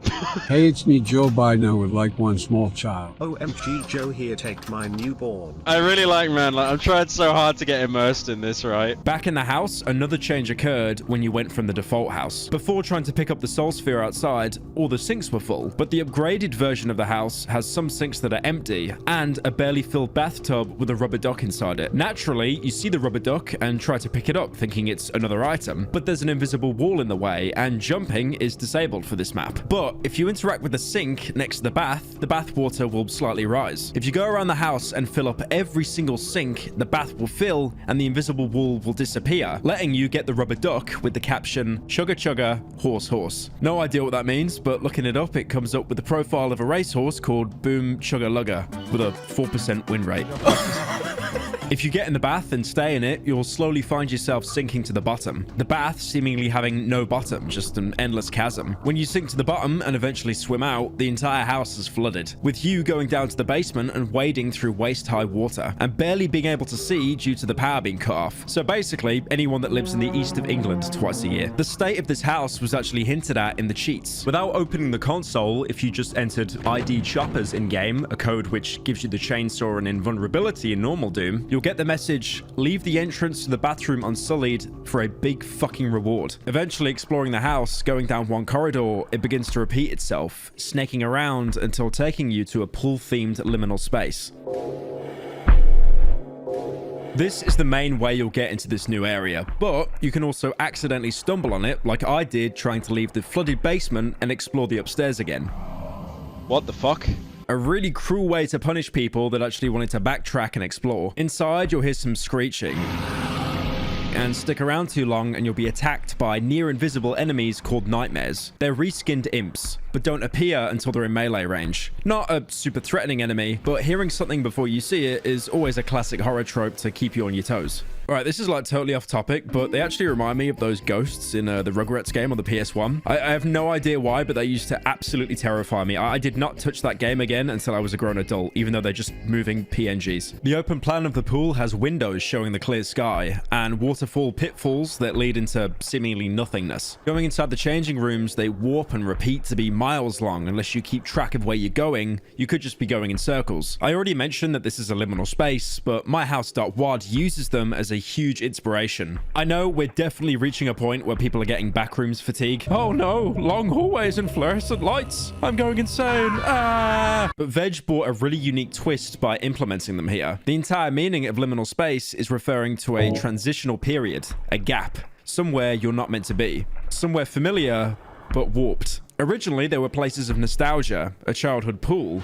Hey, it's me, Joe Biden. I would like one small child. OMG, Joe, here, take my newborn. I really like, man, like, I'm trying so hard to get immersed in this, right? Back in the house, another change occurred when you went from the default house. Before trying to pick up the soul sphere outside, all the sinks were full. But the upgraded version of the house has some sinks that are empty and a barely filled bathtub with a rubber duck inside it. Naturally, you see the rubber duck and try to pick it up, thinking it's another item. But there's an invisible wall wall in the way, and jumping is disabled for this map. But if you interact with the sink next to the bath water will slightly rise. If you go around the house and fill up every single sink, the bath will fill and the invisible wall will disappear, letting you get the rubber duck with the caption, "Chugga chugga, horse horse." No idea what that means, but looking it up, it comes up with the profile of a racehorse called Boom Chugga Lugga with a 4% win rate. If you get in the bath and stay in it, you'll slowly find yourself sinking to the bottom. The bath seemingly having no bottom, just an endless chasm. When you sink to the bottom and eventually swim out, the entire house is flooded, with you going down to the basement and wading through waist-high water, and barely being able to see due to the power being cut off. So basically, anyone that lives in the east of England twice a year. The state of this house was actually hinted at in the cheats. Without opening the console, if you just entered ID Choppers in-game, a code which gives you the chainsaw and invulnerability in normal Doom, you'll get the message, "Leave the entrance to the bathroom unsullied for a big fucking reward." Eventually exploring the house, going down one corridor, it begins to repeat itself, snaking around until taking you to a pool-themed liminal space. This is the main way you'll get into this new area, but you can also accidentally stumble on it like I did trying to leave the flooded basement and explore the upstairs again. What the fuck? A really cruel way to punish people that actually wanted to backtrack and explore. Inside, you'll hear some screeching. And stick around too long and you'll be attacked by near-invisible enemies called nightmares. They're reskinned imps, but don't appear until they're in melee range. Not a super threatening enemy, but hearing something before you see it is always a classic horror trope to keep you on your toes. Alright, this is like totally off topic, but they actually remind me of those ghosts in the Rugrats game on the PS1. I have no idea why, but they used to absolutely terrify me. I did not touch that game again until I was a grown adult, even though they're just moving PNGs. The open plan of the pool has windows showing the clear sky, and waterfall pitfalls that lead into seemingly nothingness. Going inside the changing rooms, they warp and repeat to be miles long. Unless you keep track of where you're going, you could just be going in circles. I already mentioned that this is a liminal space, but myhouse.wad uses them as a huge inspiration. I know we're definitely reaching a point where people are getting backrooms fatigue. Oh no, long hallways and fluorescent lights. I'm going insane. Ah! But Veg brought a really unique twist by implementing them here. The entire meaning of liminal space is referring to a transitional period, a gap, somewhere you're not meant to be, somewhere familiar but warped. Originally, there were places of nostalgia, a childhood pool,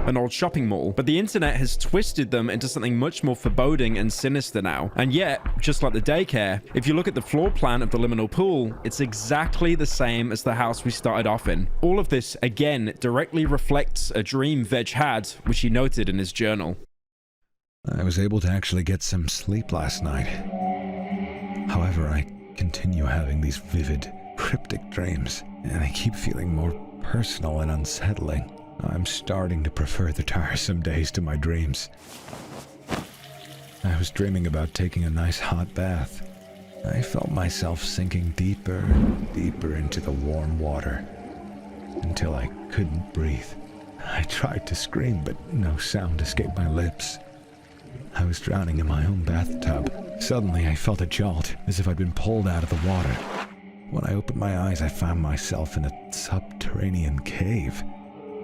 an old shopping mall, but the internet has twisted them into something much more foreboding and sinister now. And yet, just like the daycare, if you look at the floor plan of the liminal pool, it's exactly the same as the house we started off in. All of this, again, directly reflects a dream Veg had, which he noted in his journal. I was able to actually get some sleep last night. However, I continue having these vivid, cryptic dreams, and they keep feeling more personal and unsettling. I'm starting to prefer the tiresome days to my dreams. I was dreaming about taking a nice hot bath. I felt myself sinking deeper and deeper into the warm water until I couldn't breathe. I tried to scream, but no sound escaped my lips. I was drowning in my own bathtub. Suddenly, I felt a jolt, as if I'd been pulled out of the water. When I opened my eyes, I found myself in a subterranean cave,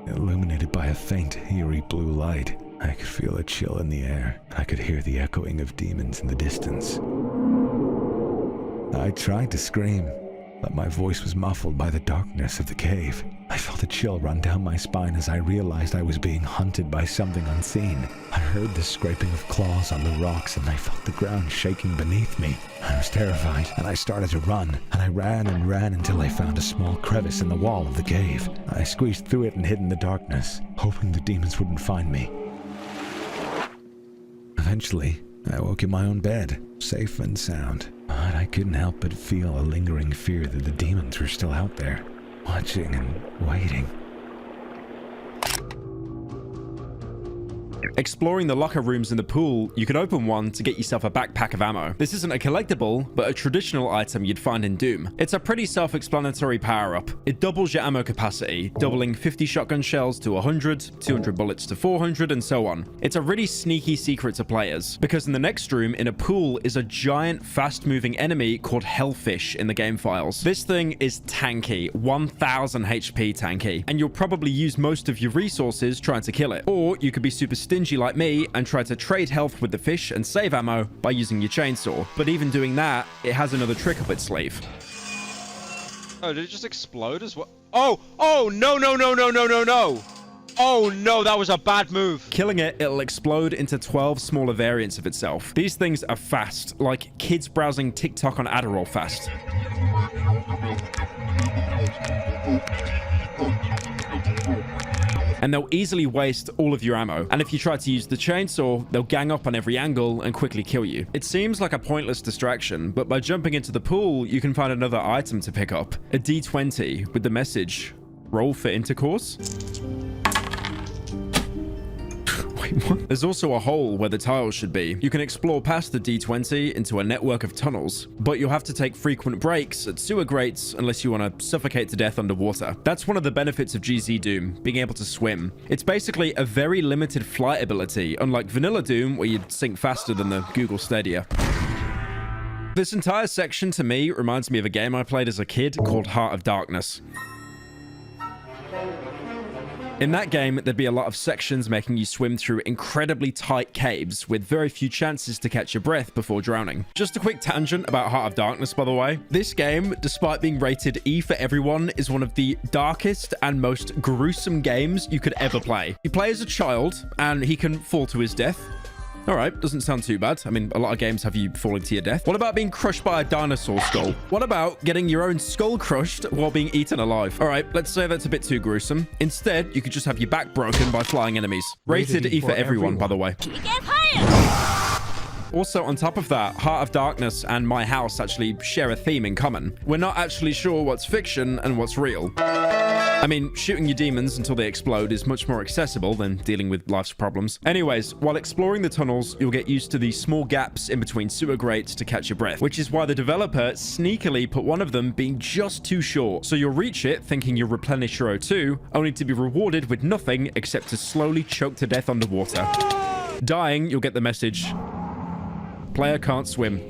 illuminated by a faint, eerie blue light. I could feel a chill in the air. I could hear the echoing of demons in the distance. I tried to scream, but my voice was muffled by the darkness of the cave. I felt a chill run down my spine as I realized I was being hunted by something unseen. I heard the scraping of claws on the rocks, and I felt the ground shaking beneath me. I was terrified, and I started to run, and I ran and ran until I found a small crevice in the wall of the cave. I squeezed through it and hid in the darkness, hoping the demons wouldn't find me. Eventually, I woke in my own bed, safe and sound. But I couldn't help but feel a lingering fear that the demons were still out there, watching and waiting. Exploring the locker rooms in the pool, you can open one to get yourself a backpack of ammo. This isn't a collectible, but a traditional item you'd find in Doom. It's a pretty self-explanatory power-up. It doubles your ammo capacity, doubling 50 shotgun shells to 100, 200 bullets to 400, and so on. It's a really sneaky secret to players, because in the next room, in a pool, is a giant, fast-moving enemy called Hellfish in the game files. This thing is tanky, 1000 HP tanky, and you'll probably use most of your resources trying to kill it. Or you could be super stingy like me and try to trade health with the fish and save ammo by using your chainsaw. But even doing that, it has another trick up its sleeve. Oh, did it just explode as well? Oh, no. Oh no, that was a bad move. Killing it, it'll explode into 12 smaller variants of itself. These things are fast, like kids browsing TikTok on Adderall fast. And they'll easily waste all of your ammo. And if you try to use the chainsaw, they'll gang up on every angle and quickly kill you. It seems like a pointless distraction, but by jumping into the pool, you can find another item to pick up. A D20 with the message, roll for intercourse. Wait, what? There's also a hole where the tiles should be. You can explore past the D20 into a network of tunnels, but you'll have to take frequent breaks at sewer grates unless you want to suffocate to death underwater. That's one of the benefits of GZ Doom, being able to swim. It's basically a very limited flight ability, unlike vanilla Doom, where you'd sink faster than the Google Stadia. This entire section, to me, reminds me of a game I played as a kid called Heart of Darkness. In that game, there'd be a lot of sections making you swim through incredibly tight caves with very few chances to catch your breath before drowning. Just a quick tangent about Heart of Darkness, by the way. This game, despite being rated E for everyone, is one of the darkest and most gruesome games you could ever play. You play as a child, and he can fall to his death. All right, doesn't sound too bad. I mean, a lot of games have you falling to your death. What about being crushed by a dinosaur skull? What about getting your own skull crushed while being eaten alive? All right, let's say that's a bit too gruesome. Instead, you could just have your back broken by flying enemies. Rated E for everyone, by the way. Also, on top of that, Heart of Darkness and My House actually share a theme in common. We're not actually sure what's fiction and what's real. I mean, shooting your demons until they explode is much more accessible than dealing with life's problems. Anyways, while exploring the tunnels, you'll get used to these small gaps in between sewer grates to catch your breath, which is why the developer sneakily put one of them being just too short. So you'll reach it thinking you'll replenish your O2, only to be rewarded with nothing except to slowly choke to death underwater. Dying, you'll get the message, player can't swim.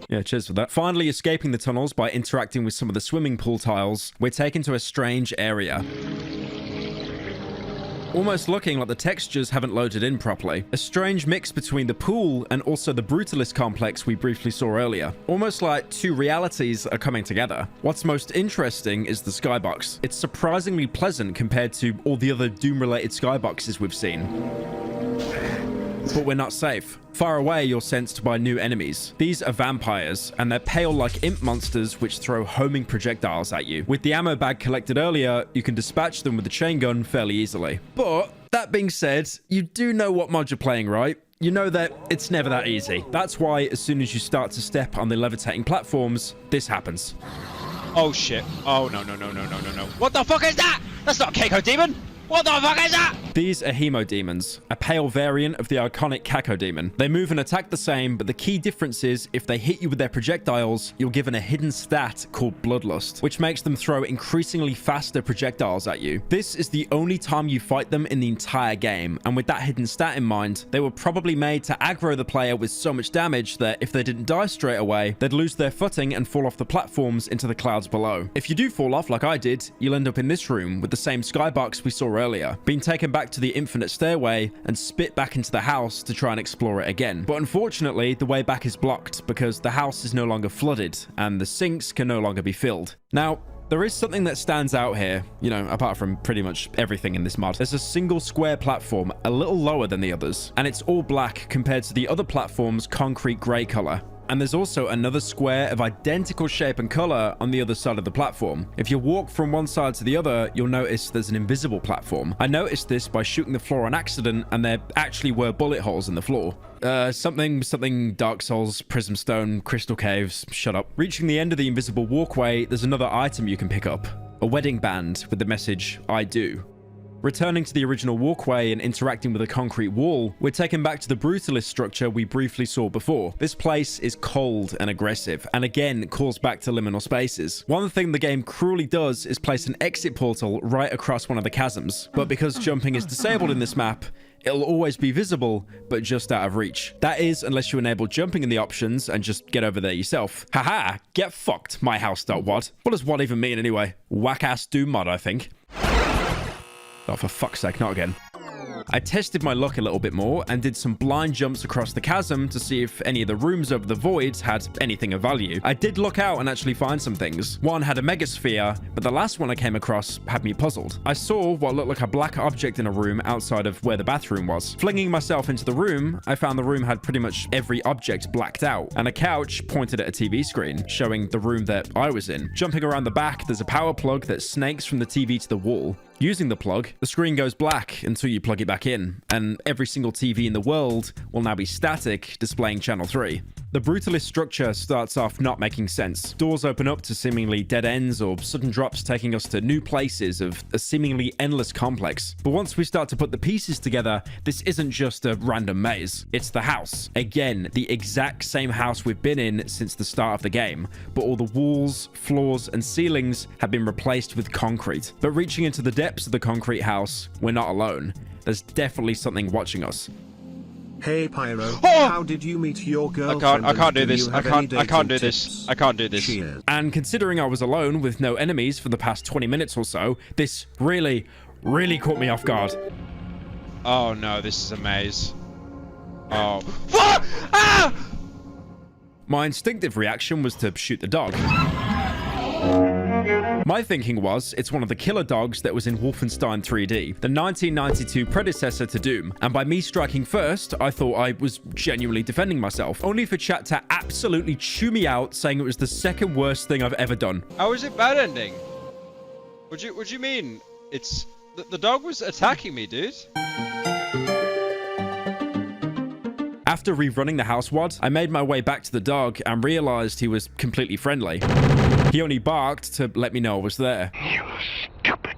Yeah, cheers for that. Finally, escaping the tunnels by interacting with some of the swimming pool tiles, we're taken to a strange area. Almost looking like the textures haven't loaded in properly. A strange mix between the pool and also the Brutalist complex we briefly saw earlier. Almost like two realities are coming together. What's most interesting is the skybox. It's surprisingly pleasant compared to all the other Doom-related skyboxes we've seen. But we're not safe. Far away, you're sensed by new enemies. These are vampires, and they're pale like imp monsters which throw homing projectiles at you. With the ammo bag collected earlier, you can dispatch them with the chain gun fairly easily. But that being said, you do know what mod you're playing, right? You know that it's never that easy. That's why as soon as you start to step on the levitating platforms, this happens. Oh shit. Oh no. What the fuck is that? That's not a Keiko demon. What the fuck is that? These are Hemodemons, a pale variant of the iconic Cacodemon. They move and attack the same, but the key difference is if they hit you with their projectiles, you're given a hidden stat called Bloodlust, which makes them throw increasingly faster projectiles at you. This is the only time you fight them in the entire game, and with that hidden stat in mind, they were probably made to aggro the player with so much damage that if they didn't die straight away, they'd lose their footing and fall off the platforms into the clouds below. If you do fall off like I did, you'll end up in this room with the same skybox we saw earlier, being taken back to the infinite stairway and spit back into the house to try and explore it again. But unfortunately, the way back is blocked because the house is no longer flooded and the sinks can no longer be filled. Now, there is something that stands out here, you know, apart from pretty much everything in this mod. There's a single square platform, a little lower than the others, and it's all black compared to the other platform's concrete grey color. And there's also another square of identical shape and color on the other side of the platform. If you walk from one side to the other, you'll notice there's an invisible platform. I noticed this by shooting the floor on accident, and there actually were bullet holes in the floor. Something Dark Souls, Prism Stone, Crystal Caves, shut up. Reaching the end of the invisible walkway, there's another item you can pick up. A wedding band with the message, I do. Returning to the original walkway and interacting with a concrete wall, we're taken back to the Brutalist structure we briefly saw before. This place is cold and aggressive, and again calls back to liminal spaces. One thing the game cruelly does is place an exit portal right across one of the chasms, but because jumping is disabled in this map, it'll always be visible, but just out of reach. That is, unless you enable jumping in the options and just get over there yourself. Haha, get fucked, myhouse.wad. What does WAD even mean anyway? Whack-ass Doom mod, I think. Oh, for fuck's sake, not again. I tested my luck a little bit more and did some blind jumps across the chasm to see if any of the rooms over the void had anything of value. I did look out and actually find some things. One had a megasphere, but the last one I came across had me puzzled. I saw what looked like a black object in a room outside of where the bathroom was. Flinging myself into the room, I found the room had pretty much every object blacked out, and a couch pointed at a TV screen, showing the room that I was in. Jumping around the back, there's a power plug that snakes from the TV to the wall. Using the plug, the screen goes black until you plug it back in, and every single TV in the world will now be static, displaying channel 3. The brutalist structure starts off not making sense. Doors open up to seemingly dead ends or sudden drops taking us to new places of a seemingly endless complex. But once we start to put the pieces together, this isn't just a random maze. It's the house. Again, the exact same house we've been in since the start of the game, but all the walls, floors, and ceilings have been replaced with concrete. But reaching into the depths of the concrete house, we're not alone. There's definitely something watching us. Hey Pyro, Oh! how did you meet your girlfriend? I can't do and this. you I have can't any do dating this. tips? I can't do this. Cheers. And considering I was alone with no enemies for the past 20 minutes or so, this really caught me off guard. Oh no, this is a maze. Oh. Fuck! Ah! My instinctive reaction was to shoot the dog. My thinking was, it's one of the killer dogs that was in Wolfenstein 3D, the 1992 predecessor to Doom, and by me striking first, I thought I was genuinely defending myself, only for chat to absolutely chew me out, saying it was the second worst thing I've ever done. How is it bad ending? What do you mean? It's the dog was attacking me, dude. After rerunning the house WOD, I made my way back to the dog and realized he was completely friendly. He only barked to let me know I was there. You stupid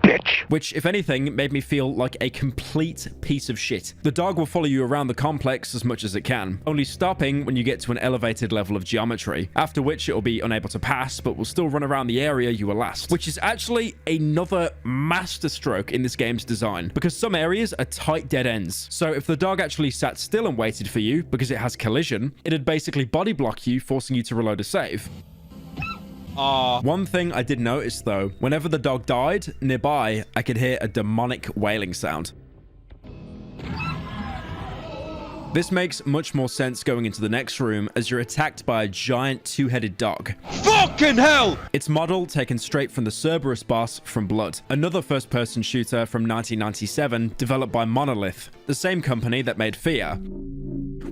bitch. Which, if anything, made me feel like a complete piece of shit. The dog will follow you around the complex as much as it can, only stopping when you get to an elevated level of geometry, after which it will be unable to pass, but will still run around the area you were last. Which is actually another masterstroke in this game's design, because some areas are tight dead ends. So if the dog actually sat still and waited for you, because it has collision, it'd basically body block you, forcing you to reload a save. One thing I did notice though, whenever the dog died, nearby, I could hear a demonic wailing sound. This makes much more sense going into the next room as you're attacked by a giant two-headed dog. Fucking hell! Its model taken straight from the Cerberus boss from Blood, another first-person shooter from 1997 developed by Monolith, the same company that made Fear.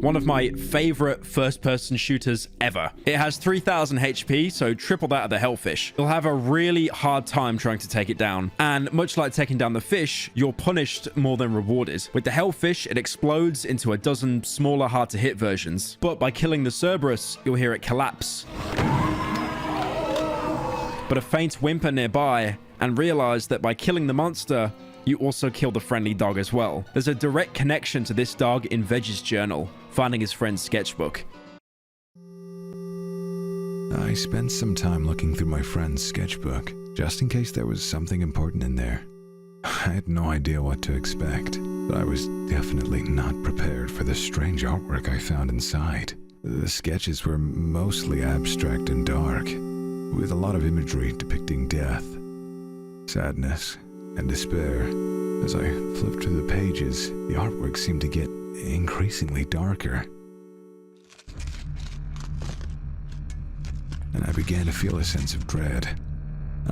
One of my favorite first-person shooters ever. It has 3000 HP, so triple that of the Hellfish. You'll have a really hard time trying to take it down. And much like taking down the fish, you're punished more than rewarded. With the Hellfish, it explodes into a dozen smaller, hard-to-hit versions. But by killing the Cerberus, you'll hear it collapse. But a faint whimper nearby, and realize that by killing the monster, you also kill the friendly dog as well. There's a direct connection to this dog in Veg's journal, finding his friend's sketchbook. I spent some time looking through my friend's sketchbook, just in case there was something important in there. I had no idea what to expect, but I was definitely not prepared for the strange artwork I found inside. The sketches were mostly abstract and dark, with a lot of imagery depicting death, sadness, and despair. As I flipped through the pages, the artwork seemed to get increasingly darker. And I began to feel a sense of dread.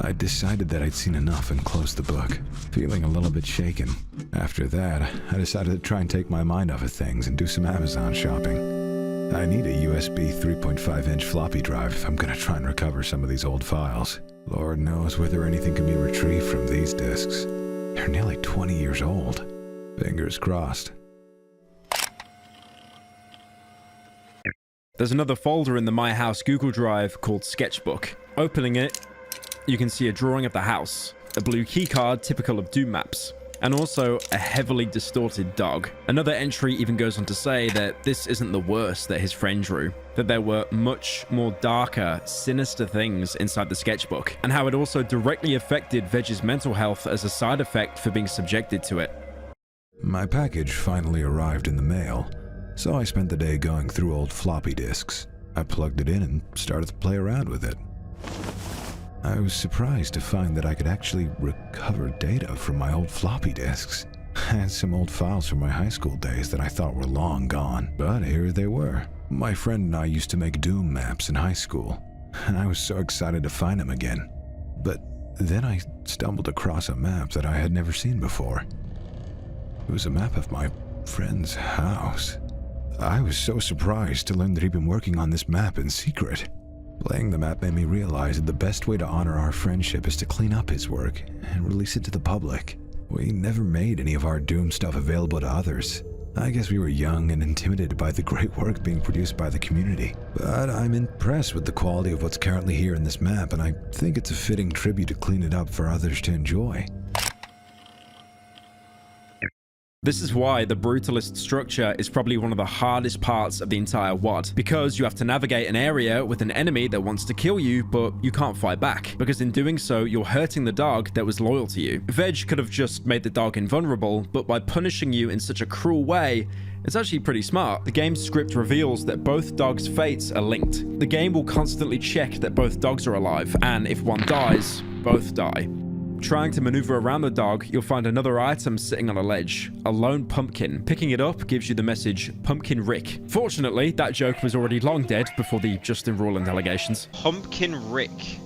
I decided that I'd seen enough and closed the book, feeling a little bit shaken. After that, I decided to try and take my mind off of things and do some Amazon shopping. I need a USB 3.5-inch floppy drive if I'm gonna try and recover some of these old files. Lord knows whether anything can be retrieved from these discs. They're nearly 20 years old. Fingers crossed. There's another folder in the My House Google Drive called Sketchbook. Opening it, you can see a drawing of the house, a blue keycard typical of Doom maps, and also a heavily distorted dog. Another entry even goes on to say that this isn't the worst that his friend drew, that there were much more darker, sinister things inside the sketchbook, and how it also directly affected Veg's mental health as a side effect for being subjected to it. My package finally arrived in the mail, so I spent the day going through old floppy disks. I plugged it in and started to play around with it. I was surprised to find that I could actually recover data from my old floppy disks. had some old files from my high school days that I thought were long gone, but here they were. My friend and I used to make Doom maps in high school, and I was so excited to find them again. But then I stumbled across a map that I had never seen before. It was a map of my friend's house. I was so surprised to learn that he'd been working on this map in secret. Playing the map made me realize that the best way to honor our friendship is to clean up his work and release it to the public. We never made any of our Doom stuff available to others. I guess we were young and intimidated by the great work being produced by the community. But I'm impressed with the quality of what's currently here in this map, and I think it's a fitting tribute to clean it up for others to enjoy. This is why the Brutalist structure is probably one of the hardest parts of the entire WoD, because you have to navigate an area with an enemy that wants to kill you, but you can't fight back, because in doing so, you're hurting the dog that was loyal to you. Veg could have just made the dog invulnerable, but by punishing you in such a cruel way, it's actually pretty smart. The game's script reveals that both dogs' fates are linked. The game will constantly check that both dogs are alive, and if one dies, both die. Trying to maneuver around the dog, you'll find another item sitting on a ledge, a lone pumpkin. Picking it up gives you the message, Pumpkin Rick. Fortunately, that joke was already long dead before the Justin Roiland allegations. Pumpkin Rick.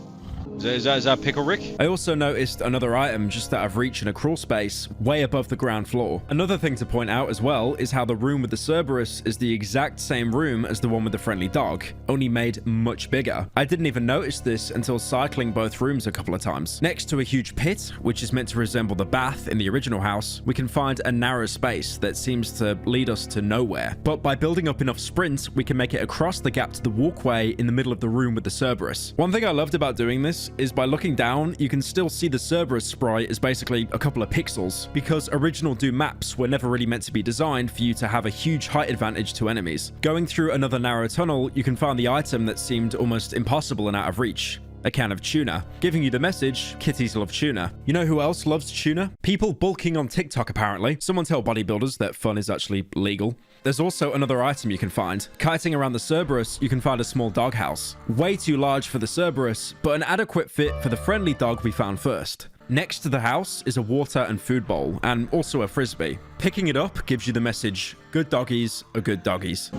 Is that Pickle Rick? I also noticed another item just out of reach in a crawl space, way above the ground floor. Another thing to point out as well is how the room with the Cerberus is the exact same room as the one with the friendly dog, only made much bigger. I didn't even notice this until cycling both rooms a couple of times. Next to a huge pit, which is meant to resemble the bath in the original house, we can find a narrow space that seems to lead us to nowhere. But by building up enough sprints, we can make it across the gap to the walkway in the middle of the room with the Cerberus. One thing I loved about doing this is by looking down, you can still see the Cerberus sprite is basically a couple of pixels, because original Doom maps were never really meant to be designed for you to have a huge height advantage to enemies. Going through another narrow tunnel, you can find the item that seemed almost impossible and out of reach. A can of tuna, giving you the message, kitties love tuna. You know who else loves tuna? People bulking on TikTok, apparently. Someone tell bodybuilders that fun is actually legal. There's also another item you can find. Kiting around the Cerberus, you can find a small doghouse. Way too large for the Cerberus, but an adequate fit for the friendly dog we found first. Next to the house is a water and food bowl, and also a frisbee. Picking it up gives you the message, good doggies are good doggies.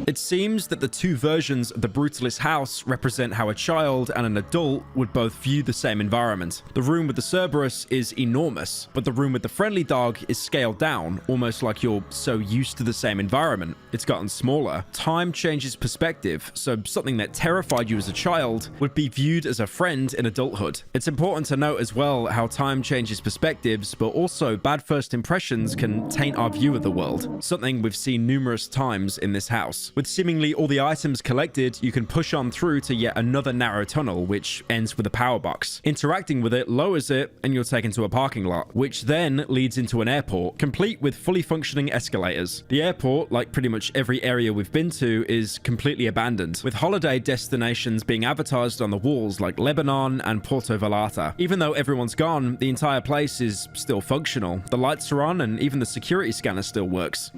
It seems that the two versions of the Brutalist house represent how a child and an adult would both view the same environment. The room with the Cerberus is enormous, but the room with the friendly dog is scaled down, almost like you're so used to the same environment, it's gotten smaller. Time changes perspective, so something that terrified you as a child would be viewed as a friend in adulthood. It's important to note as well how time changes perspectives, but also bad first impressions can taint our view of the world, something we've seen numerous times in this house. With seemingly all the items collected, you can push on through to yet another narrow tunnel, which ends with a power box. Interacting with it lowers it, and you're taken to a parking lot, which then leads into an airport, complete with fully functioning escalators. The airport, like pretty much every area we've been to, is completely abandoned, with holiday destinations being advertised on the walls like Lebanon and Porto Vallarta. Even though everyone's gone, the entire place is still functional. The lights are on, and even the security scanner still works.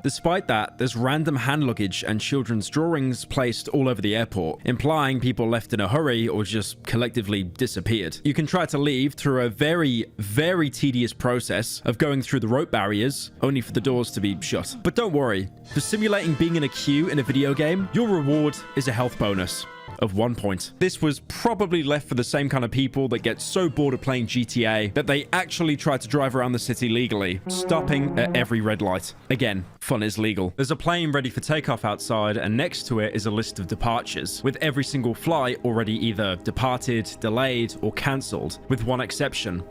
Despite that, there's random hand luggage and children's drawings placed all over the airport, implying people left in a hurry or just collectively disappeared. You can try to leave through a very, very tedious process of going through the rope barriers, only for the doors to be shut. But don't worry, for simulating being in a queue in a video game, your reward is a health bonus of 1 point. This was probably left for the same kind of people that get so bored of playing GTA that they actually try to drive around the city legally, stopping at every red light. Again, fun is legal. There's a plane ready for takeoff outside, and next to it is a list of departures, with every single flight already either departed, delayed, or cancelled, with one exception.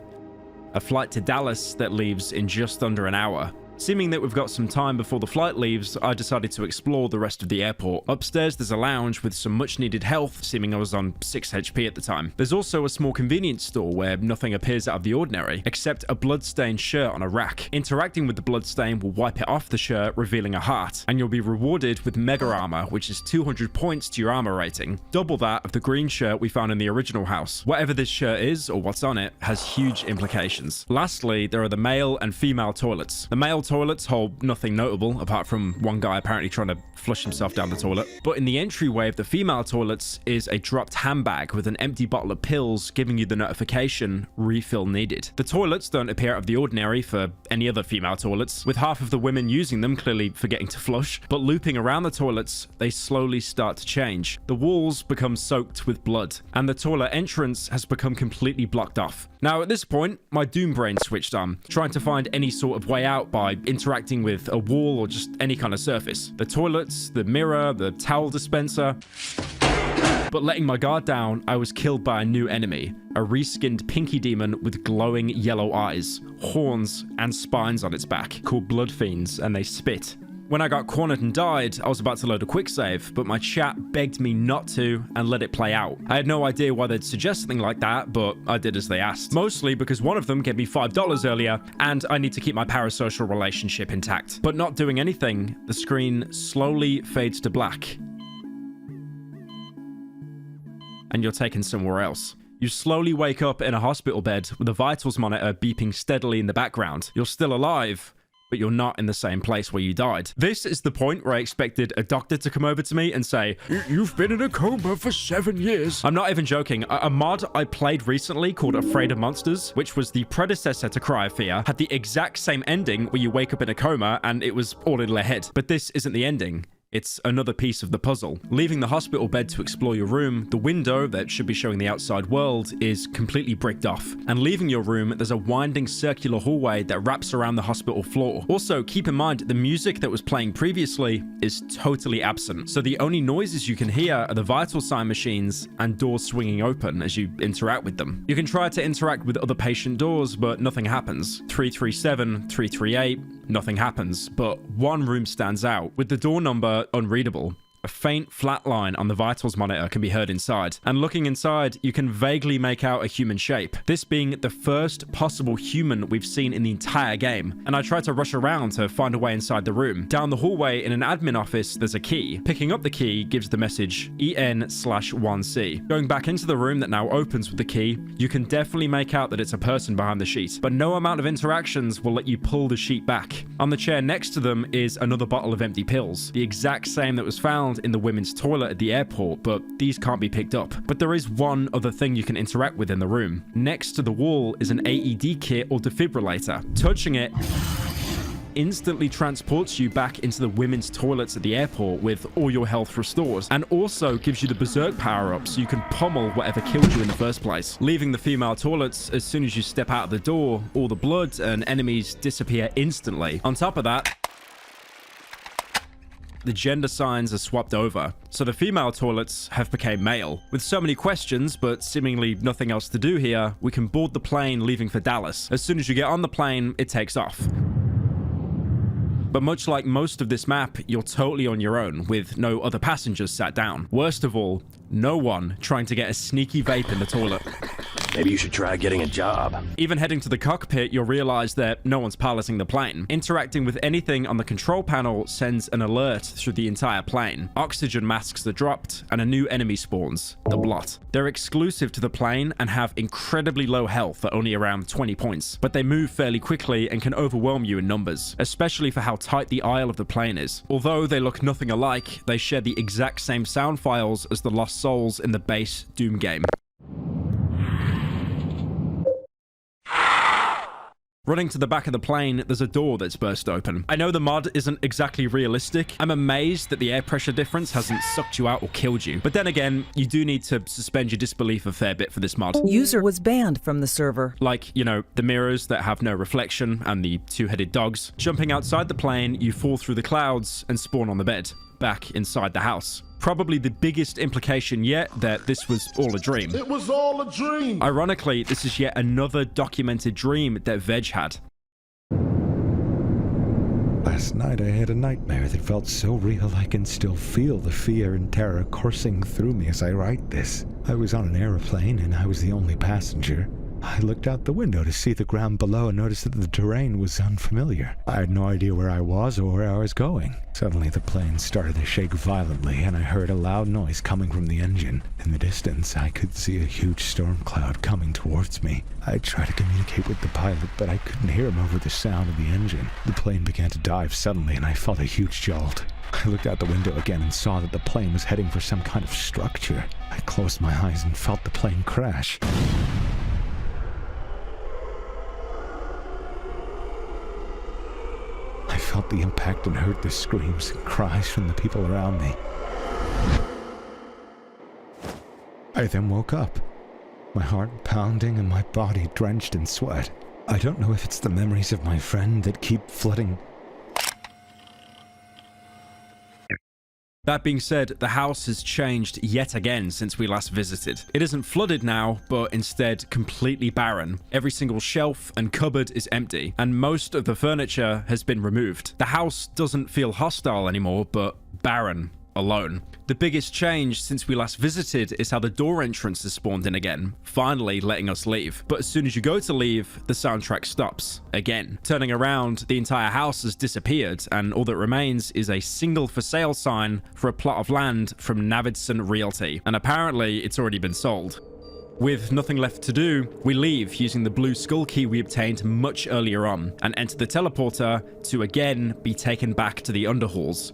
A flight to Dallas that leaves in just under an hour. Seeming that we've got some time before the flight leaves, I decided to explore the rest of the airport. Upstairs, there's a lounge with some much needed health, seeming I was on 6 HP at the time. There's also a small convenience store where nothing appears out of the ordinary, except a bloodstained shirt on a rack. Interacting with the bloodstain will wipe it off the shirt, revealing a heart, and you'll be rewarded with Mega Armor, which is 200 points to your armor rating. Double that of the green shirt we found in the original house. Whatever this shirt is, or what's on it, has huge implications. Lastly, there are the male and female toilets. The male toilets hold nothing notable, apart from one guy apparently trying to flush himself down the toilet. But in the entryway of the female toilets is a dropped handbag with an empty bottle of pills giving you the notification, refill needed. The toilets don't appear out of the ordinary for any other female toilets, with half of the women using them clearly forgetting to flush, but looping around the toilets, they slowly start to change. The walls become soaked with blood, and the toilet entrance has become completely blocked off. Now, at this point, my doom brain switched on, trying to find any sort of way out by interacting with a wall or just any kind of surface. The toilets, the mirror, the towel dispenser. But letting my guard down, I was killed by a new enemy, a reskinned pinky demon with glowing yellow eyes, horns, and spines on its back, called Blood Fiends, and they spit. When I got cornered and died, I was about to load a quick save, but my chat begged me not to and let it play out. I had no idea why they'd suggest something like that, but I did as they asked. Mostly because one of them gave me $5 earlier, and I need to keep my parasocial relationship intact. But not doing anything, the screen slowly fades to black. And you're taken somewhere else. You slowly wake up in a hospital bed with a vitals monitor beeping steadily in the background. You're still alive, but you're not in the same place where you died. This is the point where I expected a doctor to come over to me and say, "You've been in a coma for 7 years." I'm not even joking. A mod I played recently called Afraid of Monsters, which was the predecessor to Cry of Fear, had the exact same ending where you wake up in a coma and it was all in their head. But this isn't the ending. It's another piece of the puzzle. Leaving the hospital bed to explore your room, the window that should be showing the outside world is completely bricked off. And leaving your room, there's a winding circular hallway that wraps around the hospital floor. Also, keep in mind, the music that was playing previously is totally absent. So the only noises you can hear are the vital sign machines and doors swinging open as you interact with them. You can try to interact with other patient doors, but nothing happens. 337, 338, nothing happens. But one room stands out, with the door number unreadable. A faint flat line on the vitals monitor can be heard inside, and looking inside, you can vaguely make out a human shape, this being the first possible human we've seen in the entire game. And I try to rush around to find a way inside the room. Down the hallway in an admin office, there's a key. Picking up the key gives the message EN/1C. Going back into the room that now opens with the key, you can definitely make out that it's a person behind the sheet, but no amount of interactions will let you pull the sheet back. On the chair next to them is another bottle of empty pills, the exact same that was found in the women's toilet at the airport, but these can't be picked up. But there is one other thing you can interact with in the room. Next to the wall is an AED kit or defibrillator. Touching it instantly transports you back into the women's toilets at the airport with all your health restored, and also gives you the berserk power-up so you can pummel whatever killed you in the first place. Leaving the female toilets, as soon as you step out of the door, all the blood and enemies disappear instantly. On top of that, the gender signs are swapped over, so the female toilets have become male. With so many questions, but seemingly nothing else to do here, we can board the plane leaving for Dallas. As soon as you get on the plane, it takes off. But much like most of this map, you're totally on your own, with no other passengers sat down. Worst of all, no one trying to get a sneaky vape in the toilet. Maybe you should try getting a job. Even heading to the cockpit, you'll realize that no one's piloting the plane. Interacting with anything on the control panel sends an alert through the entire plane. Oxygen masks are dropped, and a new enemy spawns, the Blot. They're exclusive to the plane and have incredibly low health at only around 20 points, but they move fairly quickly and can overwhelm you in numbers, especially for how tight the aisle of the plane is. Although they look nothing alike, they share the exact same sound files as the Lost Souls in the base Doom game. Running to the back of the plane, there's a door that's burst open. I know the mod isn't exactly realistic. I'm amazed that the air pressure difference hasn't sucked you out or killed you. But then again, you do need to suspend your disbelief a fair bit for this mod. User was banned from the server. Like, you know, the mirrors that have no reflection and the two-headed dogs. Jumping outside the plane, you fall through the clouds and spawn on the bed, back inside the house. Probably the biggest implication yet that this was all a dream. It was all a dream. Ironically, this is yet another documented dream that Veg had. Last night I had a nightmare that felt so real I can still feel the fear and terror coursing through me as I write this. I was on an airplane and I was the only passenger. I looked out the window to see the ground below and noticed that the terrain was unfamiliar. I had no idea where I was or where I was going. Suddenly the plane started to shake violently and I heard a loud noise coming from the engine. In the distance, I could see a huge storm cloud coming towards me. I tried to communicate with the pilot, but I couldn't hear him over the sound of the engine. The plane began to dive suddenly and I felt a huge jolt. I looked out the window again and saw that the plane was heading for some kind of structure. I closed my eyes and felt the plane crash. I felt the impact and heard the screams and cries from the people around me. I then woke up, my heart pounding and my body drenched in sweat. I don't know if it's the memories of my friend that keep flooding. That being said, the house has changed yet again since we last visited. It isn't flooded now, but instead completely barren. Every single shelf and cupboard is empty, and most of the furniture has been removed. The house doesn't feel hostile anymore, but barren alone. The biggest change since we last visited is how the door entrance has spawned in again, finally letting us leave. But as soon as you go to leave, the soundtrack stops again. Turning around, the entire house has disappeared, and all that remains is a single for sale sign for a plot of land from Navidson Realty, and apparently it's already been sold. With nothing left to do, we leave using the blue skull key we obtained much earlier on, and enter the teleporter to again be taken back to the underhalls.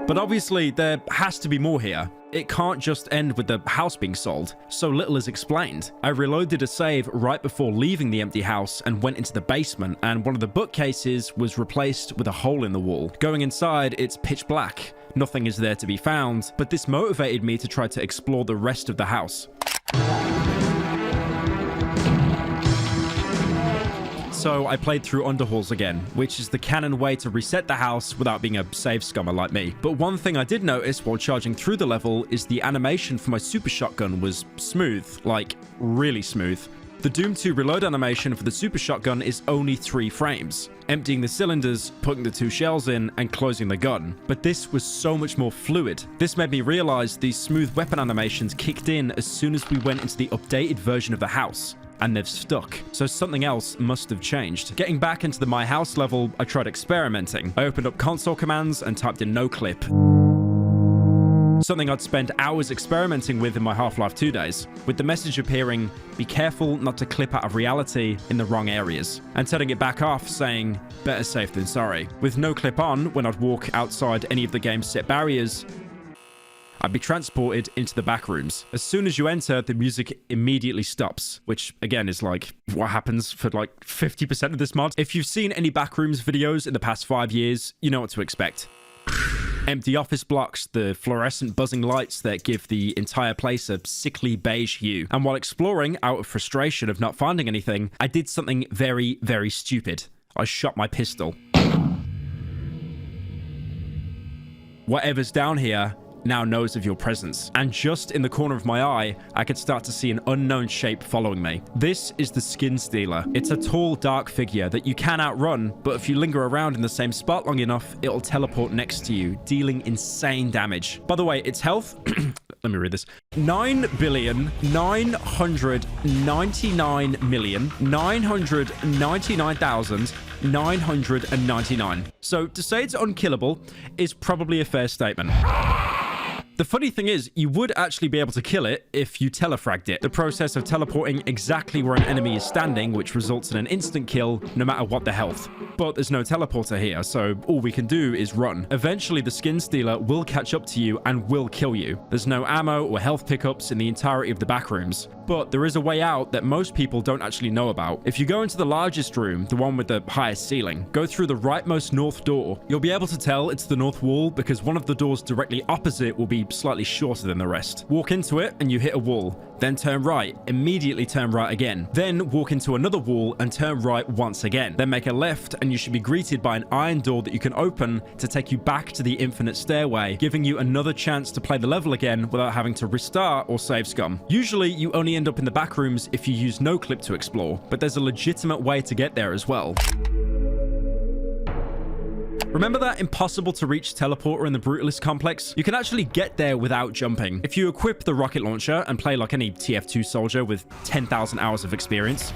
But obviously, there has to be more here. It can't just end with the house being sold. So little is explained. I reloaded a save right before leaving the empty house and went into the basement, and one of the bookcases was replaced with a hole in the wall. Going inside, it's pitch black. Nothing is there to be found, but this motivated me to try to explore the rest of the house. So I played through Underhalls again, which is the canon way to reset the house without being a save scummer like me. But one thing I did notice while charging through the level is the animation for my super shotgun was smooth, like really smooth. The Doom 2 reload animation for the super shotgun is only 3 frames, emptying the cylinders, putting the 2 shells in, and closing the gun. But this was so much more fluid. This made me realize these smooth weapon animations kicked in as soon as we went into the updated version of the house. And they've stuck, so something else must have changed. Getting back into the My House level, I tried experimenting. I opened up console commands and typed in no clip. Something I'd spent hours experimenting with in my Half-Life 2 days, with the message appearing, be careful not to clip out of reality in the wrong areas, and turning it back off saying, better safe than sorry. With no clip on, when I'd walk outside any of the game's set barriers, I'd be transported into the back rooms. As soon as you enter, the music immediately stops, which again is like what happens for like 50% of this mod. If you've seen any backrooms videos in the past 5 years, you know what to expect. Empty office blocks, the fluorescent buzzing lights that give the entire place a sickly beige hue. And while exploring out of frustration of not finding anything, I did something very, very stupid. I shot my pistol. Whatever's down here now knows of your presence, and just in the corner of my eye, I could start to see an unknown shape following me. This is the Skin Stealer. It's a tall, dark figure that you can outrun, but if you linger around in the same spot long enough, it'll teleport next to you, dealing insane damage. By the way, its health, let me read this, 9,999,999,999. So to say it's unkillable is probably a fair statement. The funny thing is, you would actually be able to kill it if you telefragged it. The process of teleporting exactly where an enemy is standing, which results in an instant kill, no matter what the health. But there's no teleporter here, so all we can do is run. Eventually, the Skin Stealer will catch up to you and will kill you. There's no ammo or health pickups in the entirety of the backrooms. But there is a way out that most people don't actually know about. If you go into the largest room, the one with the highest ceiling, go through the rightmost north door. You'll be able to tell it's the north wall because one of the doors directly opposite will be slightly shorter than the rest. Walk into it and you hit a wall. Then turn right, immediately turn right again. Then walk into another wall and turn right once again. Then make a left and you should be greeted by an iron door that you can open to take you back to the infinite stairway, giving you another chance to play the level again without having to restart or save scum. Usually you only end up in the back rooms if you use no clip to explore, but there's a legitimate way to get there as well. Remember that impossible to reach teleporter in the Brutalist complex? You can actually get there without jumping. If you equip the rocket launcher and play like any TF2 soldier with 10,000 hours of experience,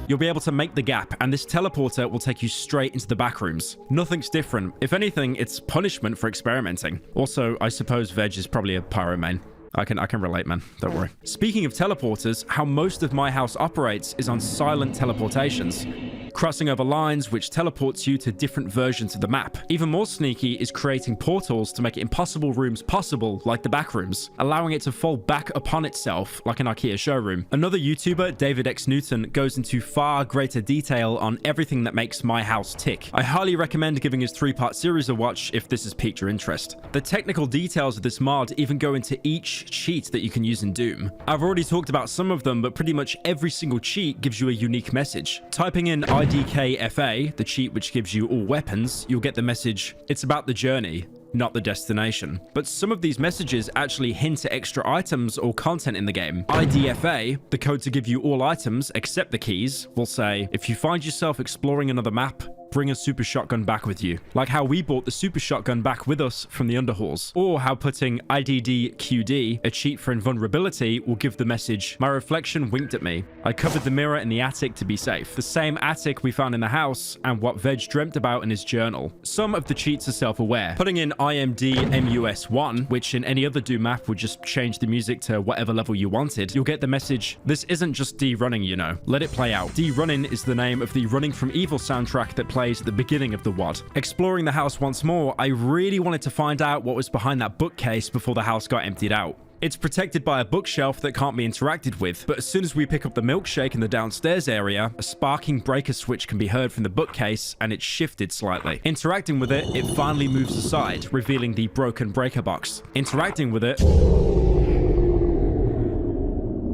you'll be able to make the gap, and this teleporter will take you straight into the back rooms. Nothing's different. If anything, it's punishment for experimenting. Also, I suppose Veg is probably a pyro main. I can relate, man. Don't worry. Speaking of teleporters, how most of my house operates is on silent teleportations. Crossing over lines which teleports you to different versions of the map. Even more sneaky is creating portals to make impossible rooms possible, like the back rooms, allowing it to fold back upon itself like an IKEA showroom. Another YouTuber, David X Newton, goes into far greater detail on everything that makes my house tick. I highly recommend giving his 3-part series a watch if this has piqued your interest. The technical details of this mod even go into each cheat that you can use in Doom. I've already talked about some of them, but pretty much every single cheat gives you a unique message. Typing in IDKFA, the cheat which gives you all weapons, you'll get the message, "It's about the journey, not the destination." But some of these messages actually hint at extra items or content in the game. IDFA, the code to give you all items except the keys, will say, "If you find yourself exploring another map, bring a super shotgun back with you." Like how we brought the super shotgun back with us from the Underhalls. Or how putting IDDQD, a cheat for invulnerability, will give the message, "My reflection winked at me. I covered the mirror in the attic to be safe." The same attic we found in the house and what Veg dreamt about in his journal. Some of the cheats are self-aware. Putting in IMDMUS1, which in any other Doom map would just change the music to whatever level you wanted, you'll get the message, "This isn't just D-running, you know. Let it play out." D-running is the name of the Running from Evil soundtrack that plays at the beginning of the WOD. Exploring the house once more, I really wanted to find out what was behind that bookcase before the house got emptied out. It's protected by a bookshelf that can't be interacted with, but as soon as we pick up the milkshake in the downstairs area, a sparking breaker switch can be heard from the bookcase, and it's shifted slightly. Interacting with it, it finally moves aside, revealing the broken breaker box. Interacting with it,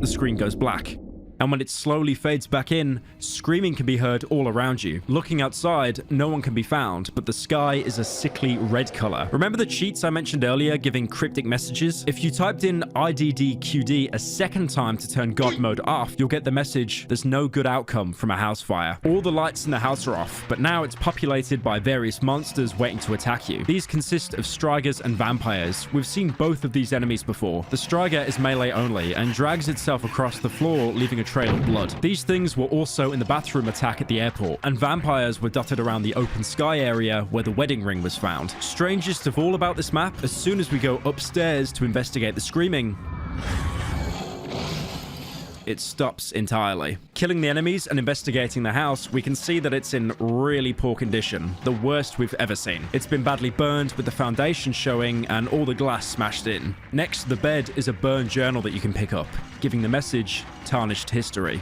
the screen goes black. And when it slowly fades back in, screaming can be heard all around you. Looking outside, no one can be found, but the sky is a sickly red color. Remember the cheats I mentioned earlier giving cryptic messages? If you typed in IDDQD a second time to turn God mode off, you'll get the message, "There's no good outcome from a house fire." All the lights in the house are off, but now it's populated by various monsters waiting to attack you. These consist of Strygers and vampires. We've seen both of these enemies before. The Stryger is melee only and drags itself across the floor, leaving a trail of blood. These things were also in the bathroom attack at the airport, and vampires were dotted around the open sky area where the wedding ring was found. Strangest of all about this map, as soon as we go upstairs to investigate the screaming, it stops entirely. Killing the enemies and investigating the house, we can see that it's in really poor condition, the worst we've ever seen. It's been badly burned with the foundation showing and all the glass smashed in. Next to the bed is a burned journal that you can pick up, giving the message, "Tarnished history."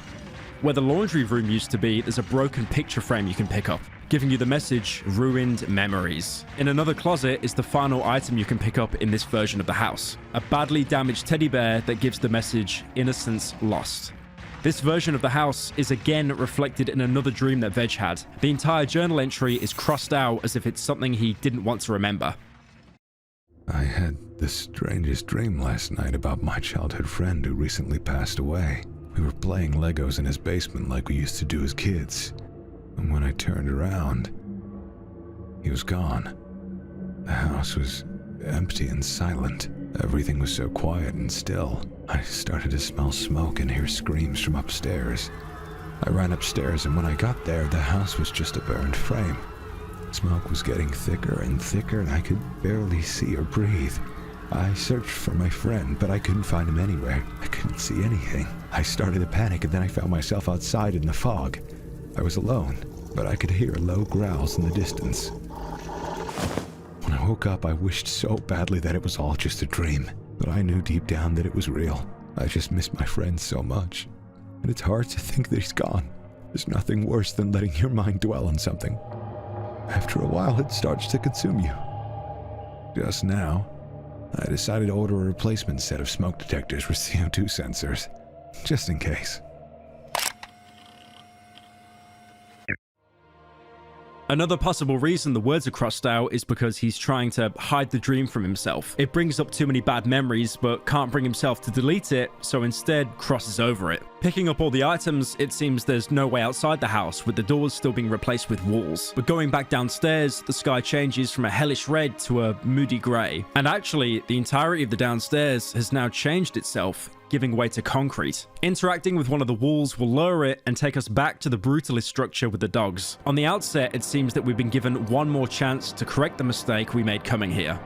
Where the laundry room used to be, there's a broken picture frame you can pick up, giving you the message, "Ruined memories." In another closet is the final item you can pick up in this version of the house, a badly damaged teddy bear that gives the message, "Innocence lost." This version of the house is again reflected in another dream that Veg had. The entire journal entry is crossed out as if it's something he didn't want to remember. I had the strangest dream last night about my childhood friend who recently passed away. We were playing Legos in his basement like we used to do as kids. And when I turned around, he was gone. The house was empty and silent. Everything was so quiet and still. I started to smell smoke and hear screams from upstairs. I ran upstairs, and when I got there, the house was just a burned frame. Smoke was getting thicker and thicker, and I could barely see or breathe. I searched for my friend, but I couldn't find him anywhere. I couldn't see anything. I started to panic, and then I found myself outside in the fog. I was alone, but I could hear low growls in the distance. When I woke up, I wished so badly that it was all just a dream, but I knew deep down that it was real. I just missed my friend so much, and it's hard to think that he's gone. There's nothing worse than letting your mind dwell on something. After a while, it starts to consume you. Just now, I decided to order a replacement set of smoke detectors with CO2 sensors, just in case. Another possible reason the words are crossed out is because he's trying to hide the dream from himself. It brings up too many bad memories, but can't bring himself to delete it, so instead crosses over it. Picking up all the items, it seems there's no way outside the house, with the doors still being replaced with walls. But going back downstairs, the sky changes from a hellish red to a moody grey. And actually, the entirety of the downstairs has now changed itself, giving way to concrete. Interacting with one of the walls will lower it and take us back to the brutalist structure with the dogs. On the outset, it seems that we've been given one more chance to correct the mistake we made coming here.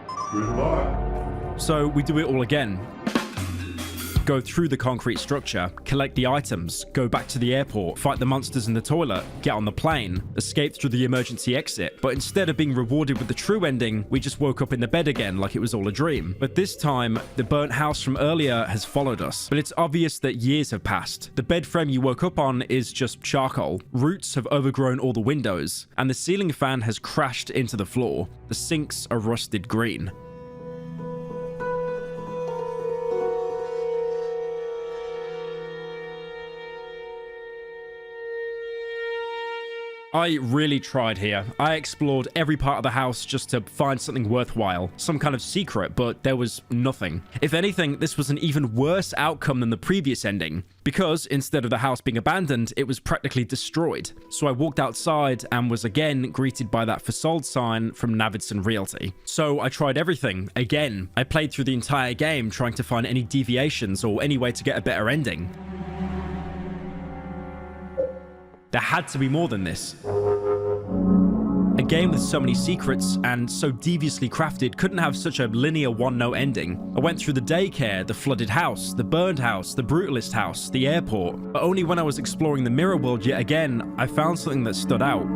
So we do it all again. Go through the concrete structure, collect the items, go back to the airport, fight the monsters in the toilet, get on the plane, escape through the emergency exit. But instead of being rewarded with the true ending, we just woke up in the bed again like it was all a dream. But this time, the burnt house from earlier has followed us. But it's obvious that years have passed. The bed frame you woke up on is just charcoal. Roots have overgrown all the windows, and the ceiling fan has crashed into the floor. The sinks are rusted green. I really tried here. I explored every part of the house just to find something worthwhile, some kind of secret, but there was nothing. If anything, this was an even worse outcome than the previous ending, because instead of the house being abandoned, it was practically destroyed. So I walked outside and was again greeted by that for sold sign from Navidson Realty. So I tried everything again. I played through the entire game trying to find any deviations or any way to get a better ending. There had to be more than this. A game with so many secrets and so deviously crafted couldn't have such a linear one-note ending. I went through the daycare, the flooded house, the burned house, the brutalist house, the airport. But only when I was exploring the mirror world yet again, I found something that stood out.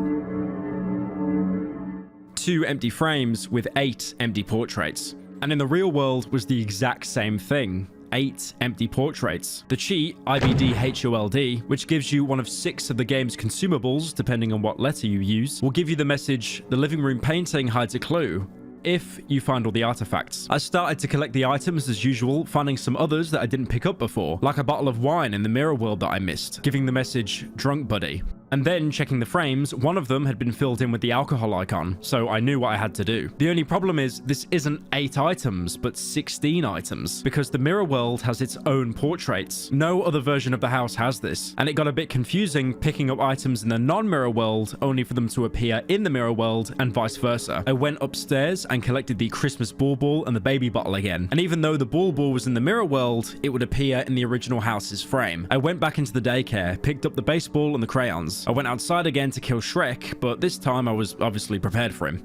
2 empty frames with 8 empty portraits. And in the real world was the exact same thing. 8 empty portraits. The cheat, IBDHOLD, which gives you one of 6 of the game's consumables, depending on what letter you use, will give you the message, "The living room painting hides a clue," if you find all the artifacts. I started to collect the items as usual, finding some others that I didn't pick up before, like a bottle of wine in the mirror world that I missed, giving the message, "Drunk buddy." And then, checking the frames, one of them had been filled in with the alcohol icon, so I knew what I had to do. The only problem is, this isn't 8 items, but 16 items, because the mirror world has its own portraits. No other version of the house has this, and it got a bit confusing picking up items in the non-mirror world, only for them to appear in the mirror world, and vice versa. I went upstairs and collected the Christmas ball and the baby bottle again, and even though the ball was in the mirror world, it would appear in the original house's frame. I went back into the daycare, picked up the baseball and the crayons. I went outside again to kill Shrek, but this time I was obviously prepared for him.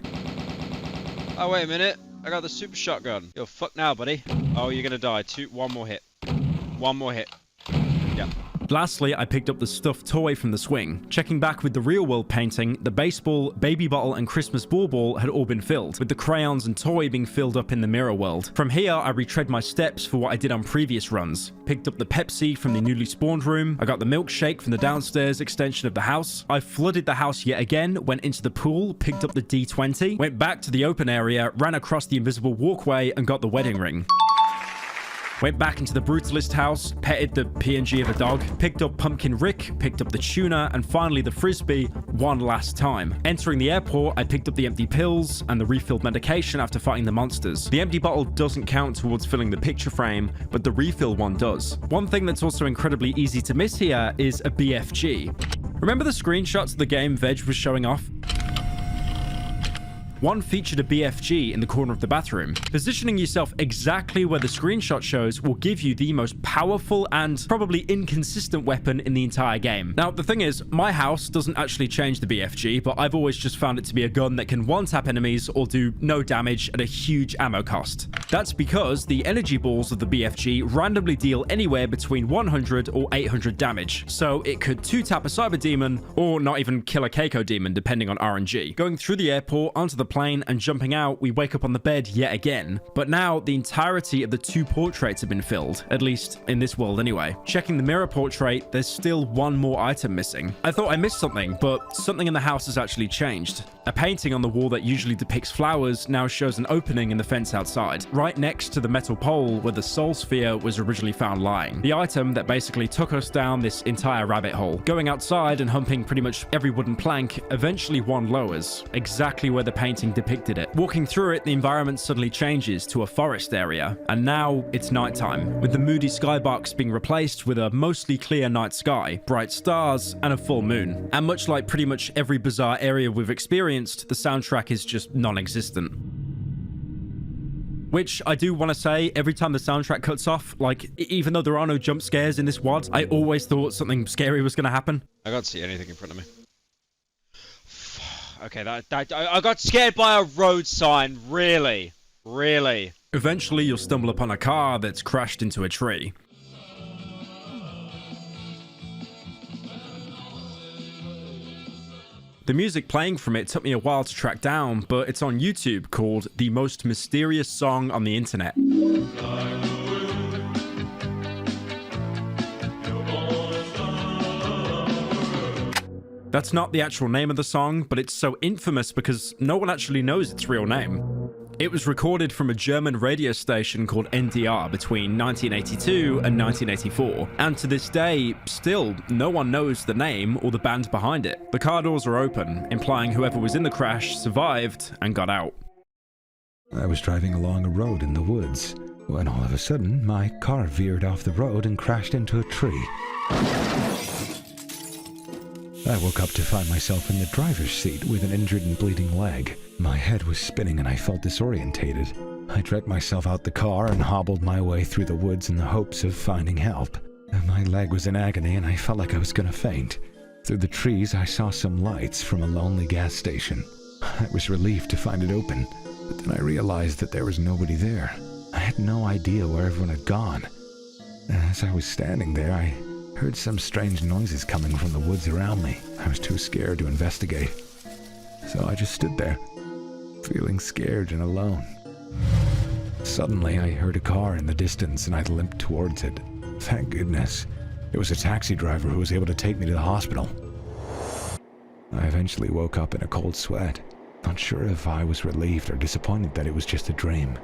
Oh, wait a minute. I got the super shotgun. Yo, fuck now, buddy. Oh, you're gonna die. One more hit. One more hit. Yeah. Lastly, I picked up the stuffed toy from the swing. Checking back with the real world painting, the baseball, baby bottle, and Christmas ball had all been filled, with the crayons and toy being filled up in the mirror world. From here, I retread my steps for what I did on previous runs. Picked up the Pepsi from the newly spawned room. I got the milkshake from the downstairs extension of the house. I flooded the house yet again, went into the pool, picked up the D20, went back to the open area, ran across the invisible walkway, and got the wedding ring. Went back into the brutalist house, petted the PNG of a dog, picked up Pumpkin Rick, picked up the tuna, and finally the frisbee one last time. Entering the airport, I picked up the empty pills and the refilled medication after fighting the monsters. The empty bottle doesn't count towards filling the picture frame, but the refill one does. One thing that's also incredibly easy to miss here is a BFG. Remember the screenshots the game Veg was showing off? One featured a BFG in the corner of the bathroom. Positioning yourself exactly where the screenshot shows will give you the most powerful and probably inconsistent weapon in the entire game. Now, the thing is, my house doesn't actually change the BFG, but I've always just found it to be a gun that can one-tap enemies or do no damage at a huge ammo cost. That's because the energy balls of the BFG randomly deal anywhere between 100 or 800 damage, so it could 2-tap a Cyber Demon or not even kill a Keiko Demon depending on RNG. Going through the airport, onto the plane, and jumping out, we wake up on the bed yet again. But now, the entirety of the 2 portraits have been filled, at least in this world anyway. Checking the mirror portrait, there's still one more item missing. I thought I missed something, but something in the house has actually changed. A painting on the wall that usually depicts flowers now shows an opening in the fence outside. right next to the metal pole where the Soul Sphere was originally found lying. The item that basically took us down this entire rabbit hole. Going outside and humping pretty much every wooden plank, eventually one lowers, exactly where the painting depicted it. Walking through it, the environment suddenly changes to a forest area, and now it's nighttime, with the moody skybox being replaced with a mostly clear night sky, bright stars, and a full moon. And much like pretty much every bizarre area we've experienced, the soundtrack is just non-existent. Which I do want to say, every time the soundtrack cuts off, like, even though there are no jump scares in this WOD, I always thought something scary was going to happen. I can't see anything in front of me. Okay, I got scared by a road sign. Really? Really? Eventually, you'll stumble upon a car that's crashed into a tree. The music playing from it took me a while to track down, but it's on YouTube, called The Most Mysterious Song on the Internet. That's not the actual name of the song, but it's so infamous because no one actually knows its real name. It was recorded from a German radio station called NDR between 1982 and 1984, and to this day, still, no one knows the name or the band behind it. The car doors are open, implying whoever was in the crash survived and got out. I was driving along a road in the woods, when all of a sudden, my car veered off the road and crashed into a tree. I woke up to find myself in the driver's seat with an injured and bleeding leg. My head was spinning and I felt disorientated. I dragged myself out the car and hobbled my way through the woods in the hopes of finding help. My leg was in agony and I felt like I was gonna faint. Through the trees, I saw some lights from a lonely gas station. I was relieved to find it open, but then I realized that there was nobody there. I had no idea where everyone had gone. As I was standing there, I heard some strange noises coming from the woods around me. I was too scared to investigate. So I just stood there, feeling scared and alone. Suddenly, I heard a car in the distance and I limped towards it. Thank goodness. It was a taxi driver who was able to take me to the hospital. I eventually woke up in a cold sweat, not sure if I was relieved or disappointed that it was just a dream.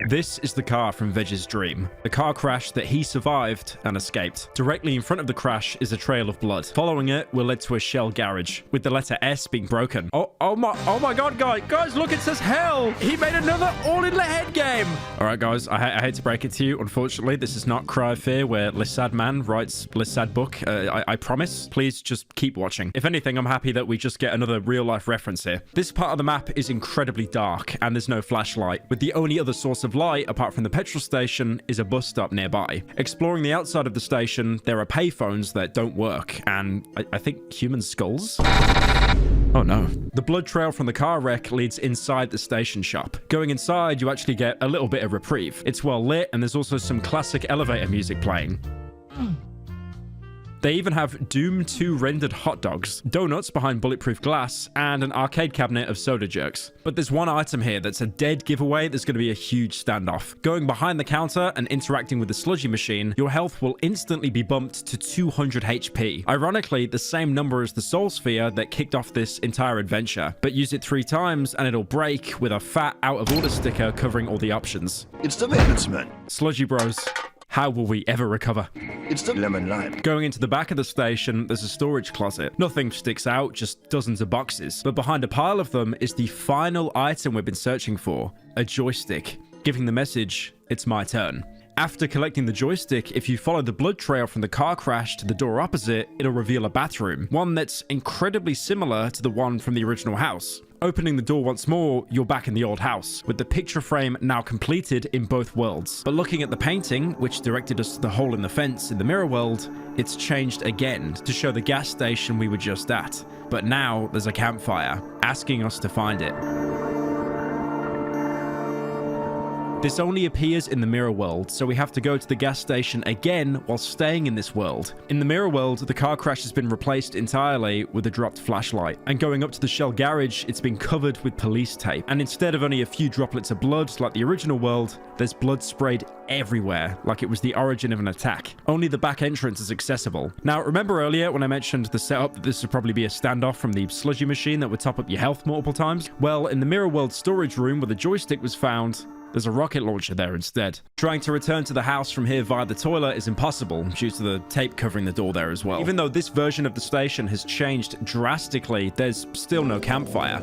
This is the car from Veg's dream. The car crash that he survived and escaped. Directly in front of the crash is a trail of blood. Following it will lead to a shell garage, with the letter S being broken. Oh my god, guys, look, it says hell! He made another all-in head game! Alright, guys, I hate to break it to you. Unfortunately, this is not Cry of Fear, where Lissad Man writes Lissad book. I promise. Please just keep watching. If anything, I'm happy that we just get another real-life reference here. This part of the map is incredibly dark, and there's no flashlight, with the only other source of light, apart from the petrol station, is a bus stop nearby. Exploring the outside of the station, there are payphones that don't work, and I think human skulls? Oh no. The blood trail from the car wreck leads inside the station shop. Going inside, you actually get a little bit of reprieve. It's well lit, and there's also some classic elevator music playing. They even have Doom 2 rendered hot dogs, donuts behind bulletproof glass, and an arcade cabinet of soda jerks. But there's one item here that's a dead giveaway that's going to be a huge standoff. Going behind the counter and interacting with the sludgy machine, your health will instantly be bumped to 200 HP. Ironically, the same number as the Soul Sphere that kicked off this entire adventure. But use it 3 times and it'll break with a fat out of order sticker covering all the options. It's the maintenance man. Sludgy bros. How will we ever recover? It's the lemon lime. Going into the back of the station, there's a storage closet. Nothing sticks out, just dozens of boxes. But behind a pile of them is the final item we've been searching for, a joystick, giving the message, it's my turn. After collecting the joystick, if you follow the blood trail from the car crash to the door opposite, it'll reveal a bathroom, one that's incredibly similar to the one from the original house. Opening the door once more, you're back in the old house, with the picture frame now completed in both worlds. But looking at the painting, which directed us to the hole in the fence in the mirror world, it's changed again to show the gas station we were just at. But now there's a campfire, asking us to find it. This only appears in the mirror world, so we have to go to the gas station again while staying in this world. In the mirror world, the car crash has been replaced entirely with a dropped flashlight, and going up to the Shell garage, it's been covered with police tape. And instead of only a few droplets of blood like the original world, there's blood sprayed everywhere, like it was the origin of an attack. Only the back entrance is accessible. Now, remember earlier when I mentioned the setup that this would probably be a standoff from the sludgy machine that would top up your health multiple times? Well, in the mirror world storage room where the joystick was found, there's a rocket launcher there instead. Trying to return to the house from here via the toilet is impossible due to the tape covering the door there as well. Even though this version of the station has changed drastically, there's still no campfire.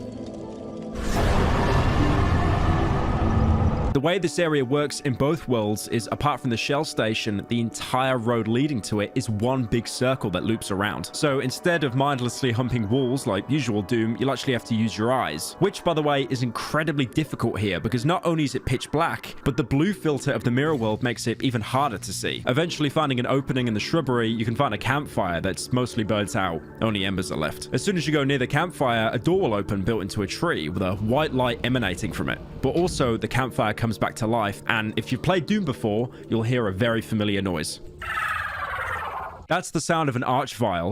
The way this area works in both worlds is, apart from the Shell station, the entire road leading to it is one big circle that loops around. So instead of mindlessly humping walls like usual Doom, you'll actually have to use your eyes, which, by the way, is incredibly difficult here because not only is it pitch black, but the blue filter of the mirror world makes it even harder to see. Eventually finding an opening in the shrubbery, you can find a campfire that's mostly burnt out. Only embers are left. As soon as you go near the campfire, a door will open built into a tree with a white light emanating from it. But also, the campfire comes back to life, and if you've played Doom before, you'll hear a very familiar noise. That's the sound of an arch vial.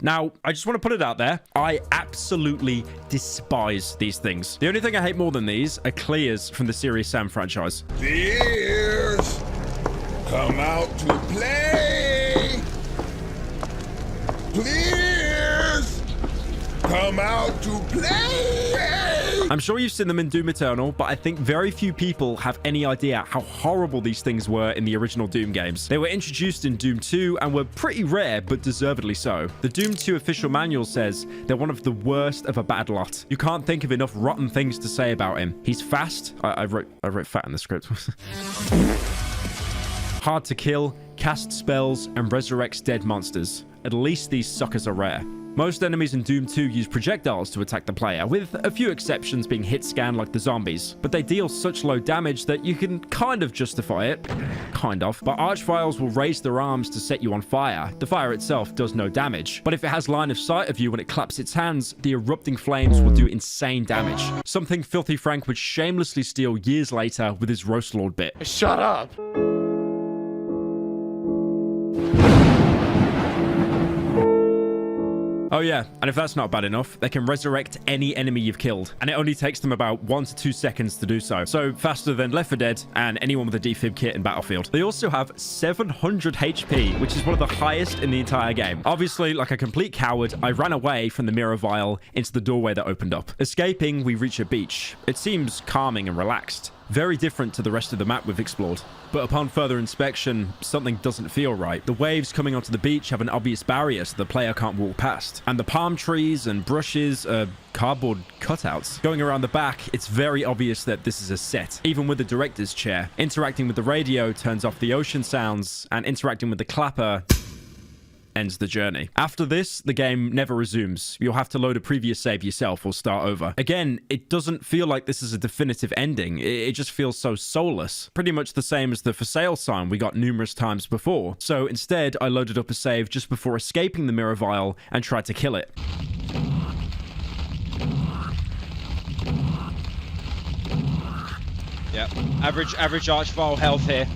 Now, I just want to put it out there, I absolutely despise these things. The only thing I hate more than these are clears from the Serious Sam franchise. Clears, come out to play. Clears, come out to play. I'm sure you've seen them in Doom Eternal, but I think very few people have any idea how horrible these things were in the original Doom games. They were introduced in Doom 2 and were pretty rare, but deservedly so. The Doom 2 official manual says they're one of the worst of a bad lot. You can't think of enough rotten things to say about him. He's fast. I wrote fat in the script. Hard to kill, cast spells, and resurrects dead monsters. At least these suckers are rare. Most enemies in Doom 2 use projectiles to attack the player, with a few exceptions being hit scan like the zombies. But they deal such low damage that you can kind of justify it. Kind of. But archvials will raise their arms to set you on fire. The fire itself does no damage. But if it has line of sight of you when it claps its hands, the erupting flames will do insane damage. Something Filthy Frank would shamelessly steal years later with his Roast Lord bit. Shut up! Oh yeah, and if that's not bad enough, they can resurrect any enemy you've killed, and it only takes them about 1 to 2 seconds to do so. So faster than Left 4 Dead and anyone with a defib kit in Battlefield. They also have 700 HP, which is one of the highest in the entire game. Obviously, like a complete coward, I ran away from the mirror vial into the doorway that opened up. Escaping, we reach a beach. It seems calming and relaxed. Very different to the rest of the map we've explored. But upon further inspection, something doesn't feel right. The waves coming onto the beach have an obvious barrier so the player can't walk past. And the palm trees and brushes are cardboard cutouts. Going around the back, it's very obvious that this is a set, even with the director's chair. Interacting with the radio turns off the ocean sounds, and interacting with the clapper ends the journey. After this, the game never resumes. You'll have to load a previous save yourself or start over. Again, it doesn't feel like this is a definitive ending. It just feels so soulless. Pretty much the same as the for sale sign we got numerous times before. So instead, I loaded up a save just before escaping the mirror vial and tried to kill it. Yep. Average arch vial health here.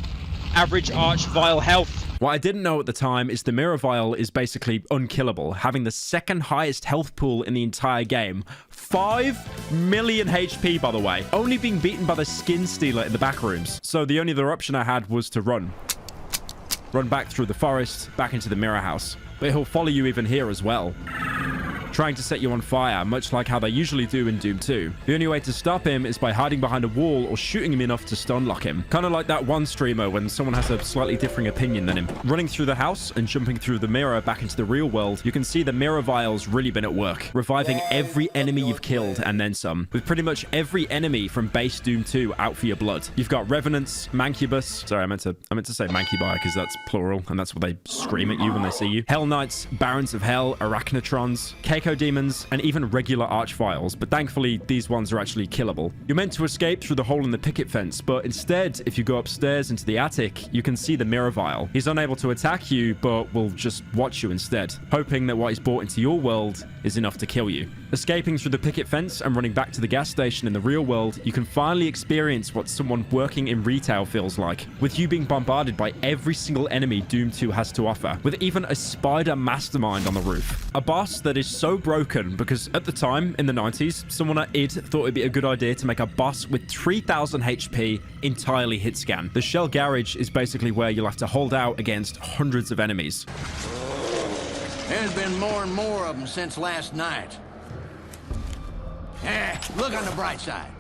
Average arch vial health. What I didn't know at the time is the mirror vial is basically unkillable, having the second highest health pool in the entire game. 5 million HP, by the way. Only being beaten by the skin stealer in the back rooms. So the only other option I had was to run. Run back through the forest, back into the mirror house. But he'll follow you even here as well, trying to set you on fire, much like how they usually do in Doom 2. The only way to stop him is by hiding behind a wall or shooting him enough to stun lock him. Kind of like that one streamer when someone has a slightly differing opinion than him. Running through the house and jumping through the mirror back into the real world, you can see the mirror vial's really been at work, reviving every enemy you've killed and then some, with pretty much every enemy from base Doom 2 out for your blood. You've got Revenants, Mancubus, sorry, I meant to say Mancubi because that's plural and that's what they scream at you when they see you. Hell Knights, Barons of Hell, Arachnatrons, psycho demons, and even regular archviles, but thankfully these ones are actually killable. You're meant to escape through the hole in the picket fence, but instead, if you go upstairs into the attic, you can see the mirror vial. He's unable to attack you, but will just watch you instead, hoping that what he's brought into your world is enough to kill you. Escaping through the picket fence and running back to the gas station in the real world, you can finally experience what someone working in retail feels like, with you being bombarded by every single enemy Doom 2 has to offer, with even a spider mastermind on the roof. A boss that is so broken because at the time, in the 90s, someone at id thought it'd be a good idea to make a boss with 3000 HP entirely hit scan. The Shell Garage is basically where you'll have to hold out against hundreds of enemies. There's been more and more of them since last night. Look on the bright side.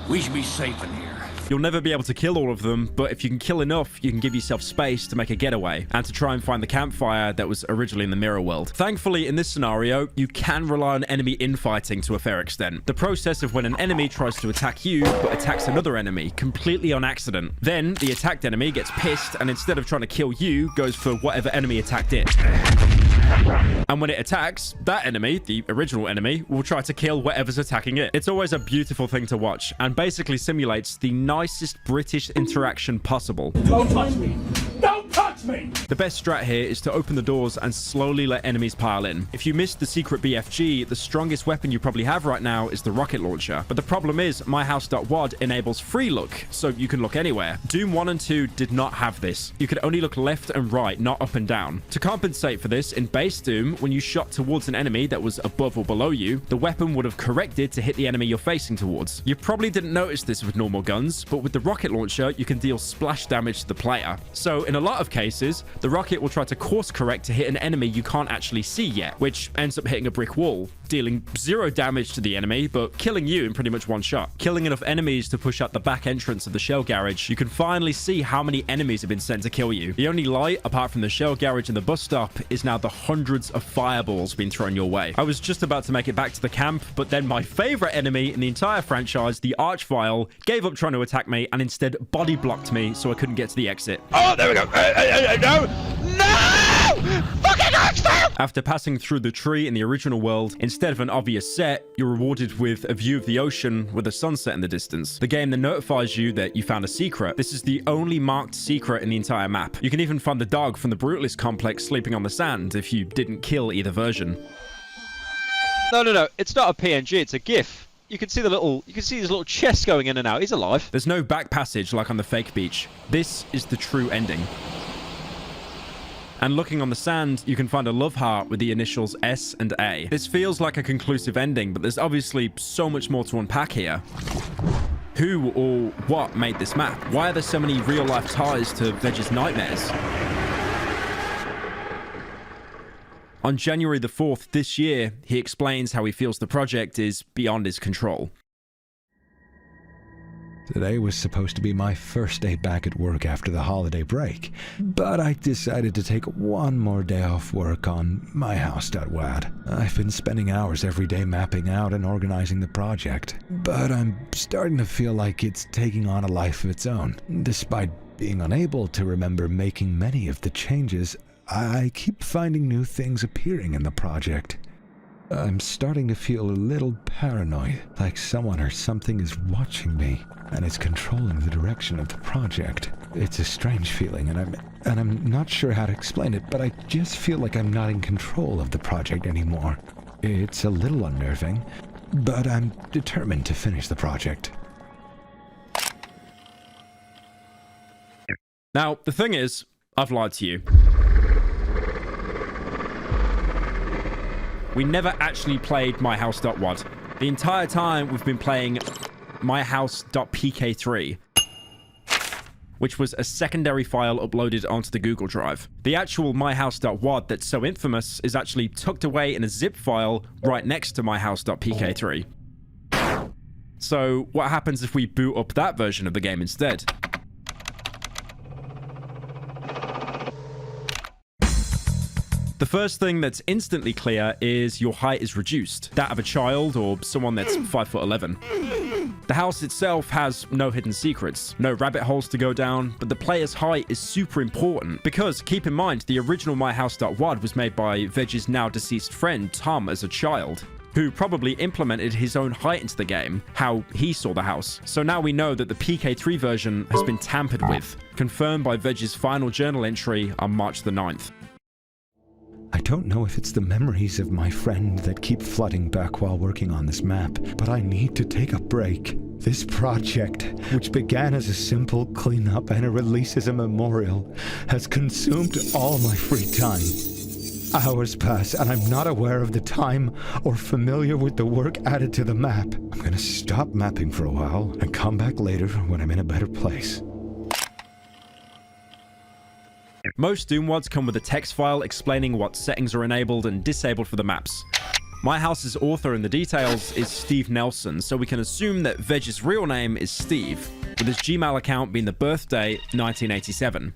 We should be safe in here. You'll never be able to kill all of them, but if you can kill enough, you can give yourself space to make a getaway and to try and find the campfire that was originally in the mirror world. Thankfully, in this scenario, you can rely on enemy infighting to a fair extent. The process of when an enemy tries to attack you, but attacks another enemy, completely on accident. Then, the attacked enemy gets pissed, and instead of trying to kill you, goes for whatever enemy attacked it. And when it attacks, that enemy, the original enemy, will try to kill whatever's attacking it. It's always a beautiful thing to watch, and basically simulates the nicest British interaction possible. Don't touch me! Don't touch me! The best strat here is to open the doors and slowly let enemies pile in. If you missed the secret BFG, the strongest weapon you probably have right now is the rocket launcher. But the problem is, myhouse.wad enables free look, so you can look anywhere. Doom 1 and 2 did not have this. You could only look left and right, not up and down. To compensate for this, in base Doom, when you shot towards an enemy that was above or below you, the weapon would have corrected to hit the enemy you're facing towards. You probably didn't notice this with normal guns, but with the rocket launcher, you can deal splash damage to the player. So in a lot of cases, the rocket will try to course correct to hit an enemy you can't actually see yet, which ends up hitting a brick wall, dealing 0 damage to the enemy, but killing you in pretty much one shot. Killing enough enemies to push out the back entrance of the Shell Garage, you can finally see how many enemies have been sent to kill you. The only light, apart from the Shell Garage and the bus stop, is now the hundreds of fireballs being thrown your way. I was just about to make it back to the camp, but then my favorite enemy in the entire franchise, the Archvile, gave up trying to attack me and instead body blocked me so I couldn't get to the exit. Oh, there we go. No! No! Fucking Archvile! After passing through the tree in the original world, instead of an obvious set, you're rewarded with a view of the ocean with a sunset in the distance. The game then notifies you that you found a secret. This is the only marked secret in the entire map. You can even find the dog from the Brutalist complex sleeping on the sand if you didn't kill either version. No. It's not a PNG, it's a GIF. You can see his little chest going in and out. He's alive. There's no back passage like on the fake beach. This is the true ending. And looking on the sand, you can find a love heart with the initials S and A. This feels like a conclusive ending, but there's obviously so much more to unpack here. Who or what made this map? Why are there so many real-life ties to Veg's nightmares? On January the 4th this year, he explains how he feels the project is beyond his control. Today was supposed to be my first day back at work after the holiday break, but I decided to take one more day off work on myhouse.wad. I've been spending hours every day mapping out and organizing the project, but I'm starting to feel like it's taking on a life of its own. Despite being unable to remember making many of the changes, I keep finding new things appearing in the project. I'm starting to feel a little paranoid, like someone or something is watching me and is controlling the direction of the project. It's a strange feeling, and I'm not sure how to explain it, but I just feel like I'm not in control of the project anymore. It's a little unnerving, but I'm determined to finish the project. Now, the thing is, I've lied to you. We never actually played myhouse.wad. The entire time we've been playing myhouse.pk3, which was a secondary file uploaded onto the Google Drive. The actual myhouse.wad that's so infamous is actually tucked away in a zip file right next to myhouse.pk3. So what happens if we boot up that version of the game instead? The The first thing that's instantly clear is your height is reduced, that of a child or someone that's 5'11". The house itself has no hidden secrets, no rabbit holes to go down, but the player's height is super important because, keep in mind, the original MyHouse.WOD was made by Veg's now deceased friend Tom as a child, who probably implemented his own height into the game, how he saw the house. So now we know that the PK3 version has been tampered with, confirmed by Veg's final journal entry on March the 9th. I don't know if it's the memories of my friend that keep flooding back while working on this map, but I need to take a break. This project, which began as a simple cleanup and a release as a memorial, has consumed all my free time. Hours pass and I'm not aware of the time or familiar with the work added to the map. I'm gonna stop mapping for a while and come back later when I'm in a better place. Most Doom WODs come with a text file explaining what settings are enabled and disabled for the maps. My house's author in the details is Steve Nelson, so we can assume that Veg's real name is Steve, with his Gmail account being the birthday 1987.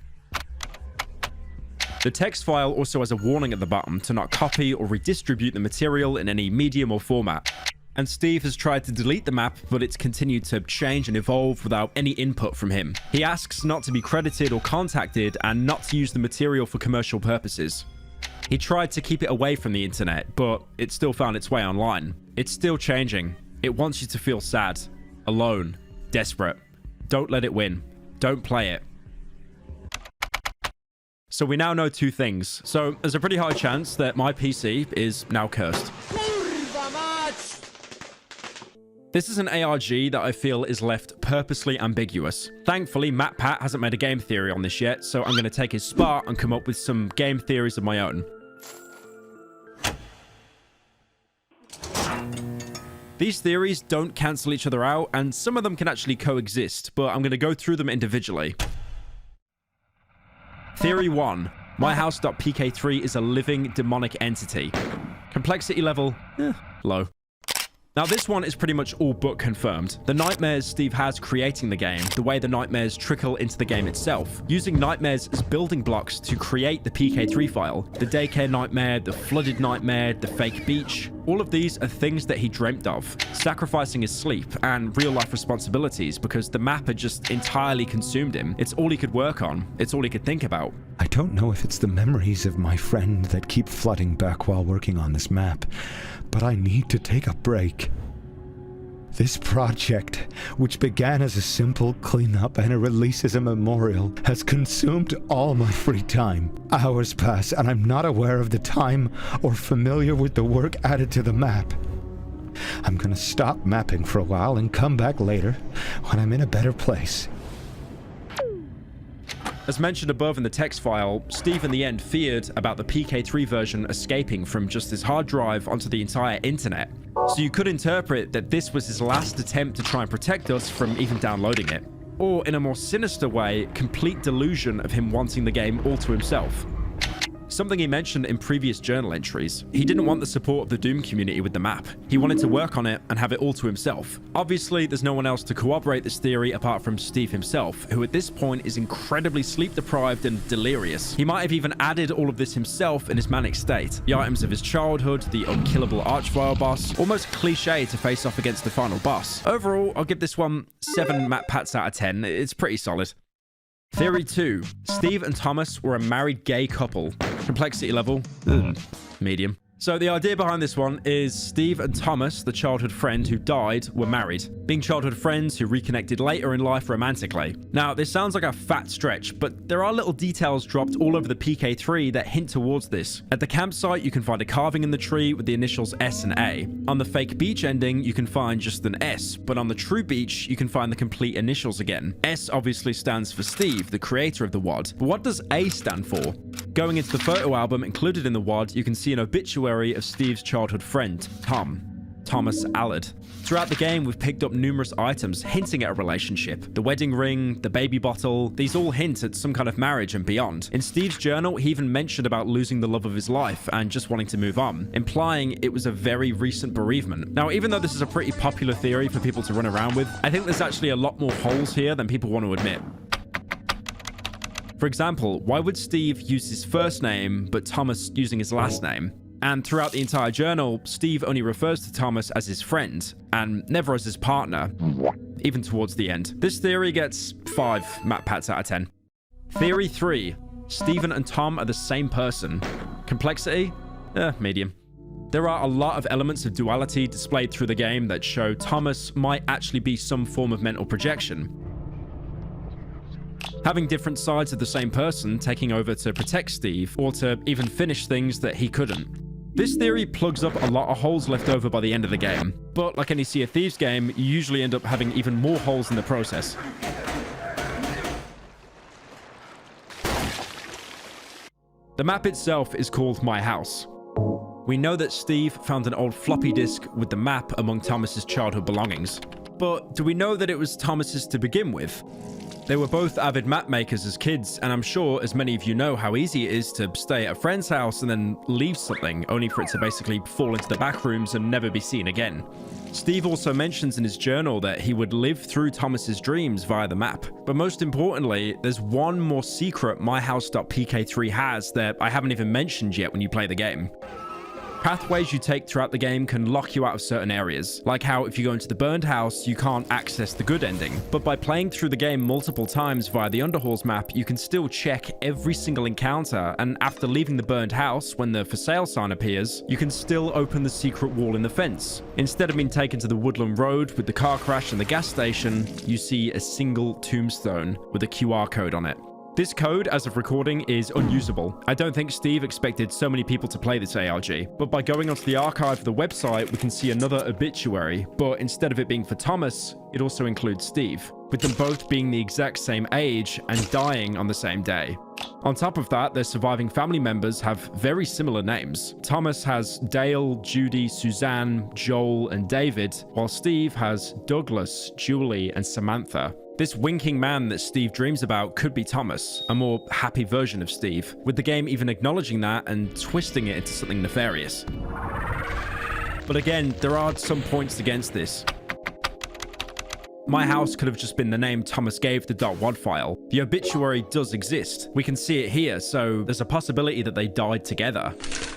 The text file also has a warning at the bottom to not copy or redistribute the material in any medium or format. And Steve has tried to delete the map, but it's continued to change and evolve without any input from him. He asks not to be credited or contacted and not to use the material for commercial purposes. He tried to keep it away from the internet, but it still found its way online. It's still changing. It wants you to feel sad, alone, desperate. Don't let it win. Don't play it. So we now know two things. So there's a pretty high chance that my PC is now cursed. This is an ARG that I feel is left purposely ambiguous. Thankfully, MatPat hasn't made a game theory on this yet, so I'm going to take his spot and come up with some game theories of my own. These theories don't cancel each other out, and some of them can actually coexist, but I'm going to go through them individually. Theory 1. MyHouse.pk3 is a living demonic entity. Complexity level, low. Now, this one is pretty much all but confirmed. The nightmares Steve has creating the game, the way the nightmares trickle into the game itself, using nightmares as building blocks to create the PK3 file. The daycare nightmare, the flooded nightmare, the fake beach. All of these are things that he dreamt of, sacrificing his sleep and real-life responsibilities because the map had just entirely consumed him. It's all he could work on. It's all he could think about. I don't know if it's the memories of my friend that keep flooding back while working on this map, but I need to take a break. This project, which began as a simple cleanup and a release as a memorial, has consumed all my free time. Hours pass and I'm not aware of the time or familiar with the work added to the map. I'm gonna stop mapping for a while and come back later when I'm in a better place. As mentioned above in the text file, Steve in the end feared about the PK3 version escaping from just his hard drive onto the entire internet. So you could interpret that this was his last attempt to try and protect us from even downloading it. Or in a more sinister way, complete delusion of him wanting the game all to himself. Something he mentioned in previous journal entries. He didn't want the support of the Doom community with the map. He wanted to work on it and have it all to himself. Obviously, there's no one else to corroborate this theory apart from Steve himself, who at this point is incredibly sleep-deprived and delirious. He might have even added all of this himself in his manic state. The items of his childhood, the unkillable Archvile boss, almost cliche to face off against the final boss. Overall, I'll give this one 7 MatPats out of 10. It's pretty solid. Theory 2. Steve and Thomas were a married gay couple. Complexity level, medium. So the idea behind this one is Steve and Thomas, the childhood friend who died, were married, being childhood friends who reconnected later in life romantically. Now, this sounds like a fat stretch, but there are little details dropped all over the PK3 that hint towards this. At the campsite, you can find a carving in the tree with the initials S and A. On the fake beach ending, you can find just an S, but on the true beach, you can find the complete initials again. S obviously stands for Steve, the creator of the WOD, but what does A stand for? Going into the photo album included in the WOD, you can see an obituary of Steve's childhood friend, Thomas Allard. Throughout the game, we've picked up numerous items hinting at a relationship. The wedding ring, the baby bottle, these all hint at some kind of marriage and beyond. In Steve's journal, he even mentioned about losing the love of his life and just wanting to move on, implying it was a very recent bereavement. Now, even though this is a pretty popular theory for people to run around with, I think there's actually a lot more holes here than people want to admit. For example, why would Steve use his first name, but Thomas using his last name? And throughout the entire journal, Steve only refers to Thomas as his friend, and never as his partner, even towards the end. This theory gets 5 MatPats out of 10. Theory 3. Stephen and Tom are the same person. Complexity? Medium. There are a lot of elements of duality displayed through the game that show Thomas might actually be some form of mental projection. Having different sides of the same person taking over to protect Steve, or to even finish things that he couldn't. This theory plugs up a lot of holes left over by the end of the game, but like any Sea of Thieves game, you usually end up having even more holes in the process. The map itself is called My House. We know that Steve found an old floppy disk with the map among Thomas's childhood belongings, but do we know that it was Thomas's to begin with? They were both avid map makers as kids, and I'm sure, as many of you know, how easy it is to stay at a friend's house and then leave something, only for it to basically fall into the back rooms and never be seen again. Steve also mentions in his journal that he would live through Thomas's dreams via the map. But most importantly, there's one more secret MyHouse.pk3 has that I haven't even mentioned yet when you play the game. Pathways you take throughout the game can lock you out of certain areas, like how if you go into the burned house, you can't access the good ending. But by playing through the game multiple times via the Underhalls map, you can still check every single encounter, and after leaving the burned house, when the for sale sign appears, you can still open the secret wall in the fence. Instead of being taken to the Woodland Road with the car crash and the gas station, you see a single tombstone with a QR code on it. This code, as of recording, is unusable. I don't think Steve expected so many people to play this ARG, but by going onto the archive of the website, we can see another obituary, but instead of it being for Thomas, it also includes Steve, with them both being the exact same age and dying on the same day. On top of that, their surviving family members have very similar names. Thomas has Dale, Judy, Suzanne, Joel, and David, while Steve has Douglas, Julie, and Samantha. This winking man that Steve dreams about could be Thomas, a more happy version of Steve, with the game even acknowledging that and twisting it into something nefarious. But again, there are some points against this. My House could have just been the name Thomas gave the .wad file. The obituary does exist. We can see it here, so there's a possibility that they died together.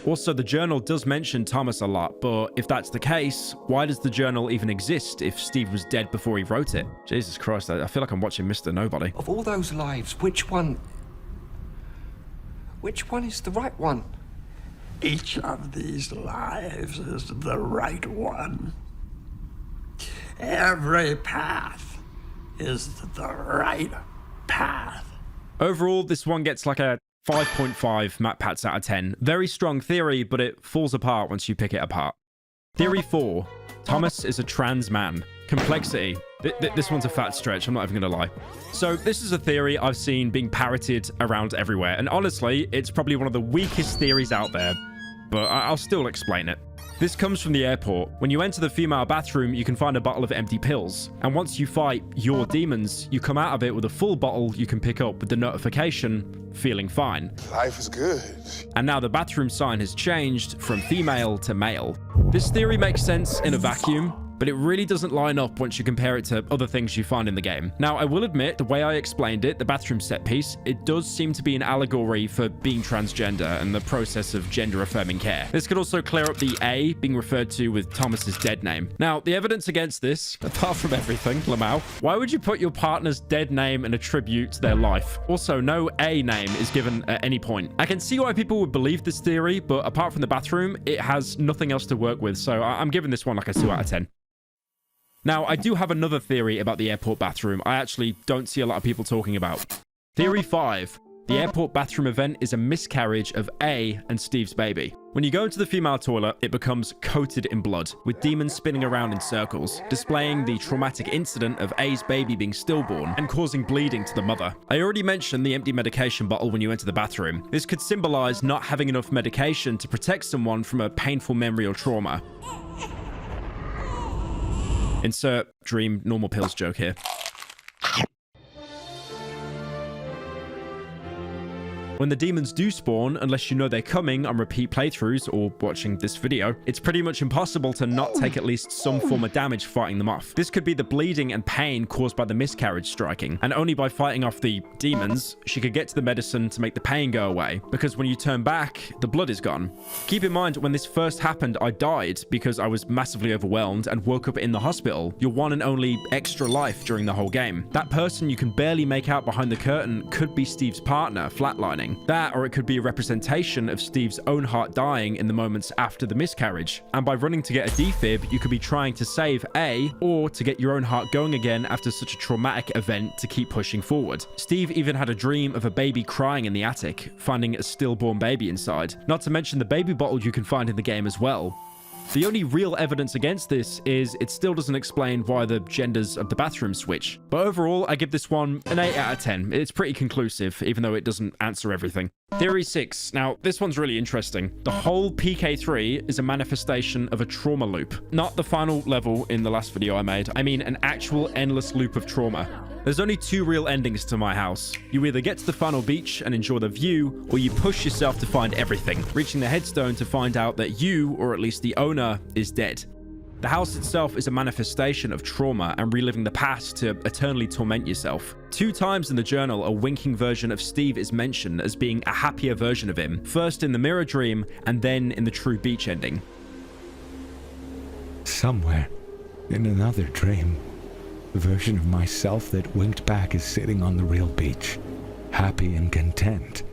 Also, the journal does mention Thomas a lot, but if that's the case, why does the journal even exist if Steve was dead before he wrote it? Jesus Christ, I feel like I'm watching Mr. Nobody. Of all those lives, which one is the right one? Each of these lives is the right one. Every path is the right path. Overall, this one gets like a 5.5 MatPats out of 10. Very strong theory, but it falls apart once you pick it apart. Theory 4. Thomas is a trans man. Complexity. This one's a fat stretch, I'm not even gonna lie. So this is a theory I've seen being parroted around everywhere, and honestly, it's probably one of the weakest theories out there, but I'll still explain it. This comes from the airport. When you enter the female bathroom, you can find a bottle of empty pills. And once you fight your demons, you come out of it with a full bottle you can pick up with the notification, feeling fine. Life is good. And now the bathroom sign has changed from female to male. This theory makes sense in a vacuum, but it really doesn't line up once you compare it to other things you find in the game. Now, I will admit, the way I explained it, the bathroom set piece, it does seem to be an allegory for being transgender and the process of gender-affirming care. This could also clear up the A being referred to with Thomas's dead name. Now, the evidence against this, apart from everything, Lamau, why would you put your partner's dead name in a tribute to their life? Also, no A name is given at any point. I can see why people would believe this theory, but apart from the bathroom, it has nothing else to work with, so I'm giving this one like a 2 out of 10. Now, I do have another theory about the airport bathroom I actually don't see a lot of people talking about. Theory 5. The airport bathroom event is a miscarriage of A and Steve's baby. When you go into the female toilet, it becomes coated in blood, with demons spinning around in circles, displaying the traumatic incident of A's baby being stillborn and causing bleeding to the mother. I already mentioned the empty medication bottle when you enter the bathroom. This could symbolize not having enough medication to protect someone from a painful memory or trauma. Insert dream normal pills joke here. When the demons do spawn, unless you know they're coming on repeat playthroughs or watching this video, it's pretty much impossible to not take at least some form of damage fighting them off. This could be the bleeding and pain caused by the miscarriage striking, and only by fighting off the demons, she could get to the medicine to make the pain go away, because when you turn back, the blood is gone. Keep in mind, when this first happened, I died because I was massively overwhelmed and woke up in the hospital, your one and only extra life during the whole game. That person you can barely make out behind the curtain could be Steve's partner, flatlining. That, or it could be a representation of Steve's own heart dying in the moments after the miscarriage. And by running to get a defib, you could be trying to save A, or to get your own heart going again after such a traumatic event to keep pushing forward. Steve even had a dream of a baby crying in the attic, finding a stillborn baby inside. Not to mention the baby bottle you can find in the game as well. The only real evidence against this is it still doesn't explain why the genders of the bathroom switch. But overall, I give this one an 8 out of 10. It's pretty conclusive, even though it doesn't answer everything. Theory 6. Now, this one's really interesting. The whole PK3 is a manifestation of a trauma loop. Not the final level in the last video I made. I mean an actual endless loop of trauma. There's only 2 real endings to my house. You either get to the final beach and enjoy the view, or you push yourself to find everything, reaching the headstone to find out that you, or at least the owner, is dead. The house itself is a manifestation of trauma and reliving the past to eternally torment yourself. 2 times in the journal, a winking version of Steve is mentioned as being a happier version of him, first in the mirror dream and then in the true beach ending. Somewhere, in another dream, the version of myself that winked back is sitting on the real beach, happy and content,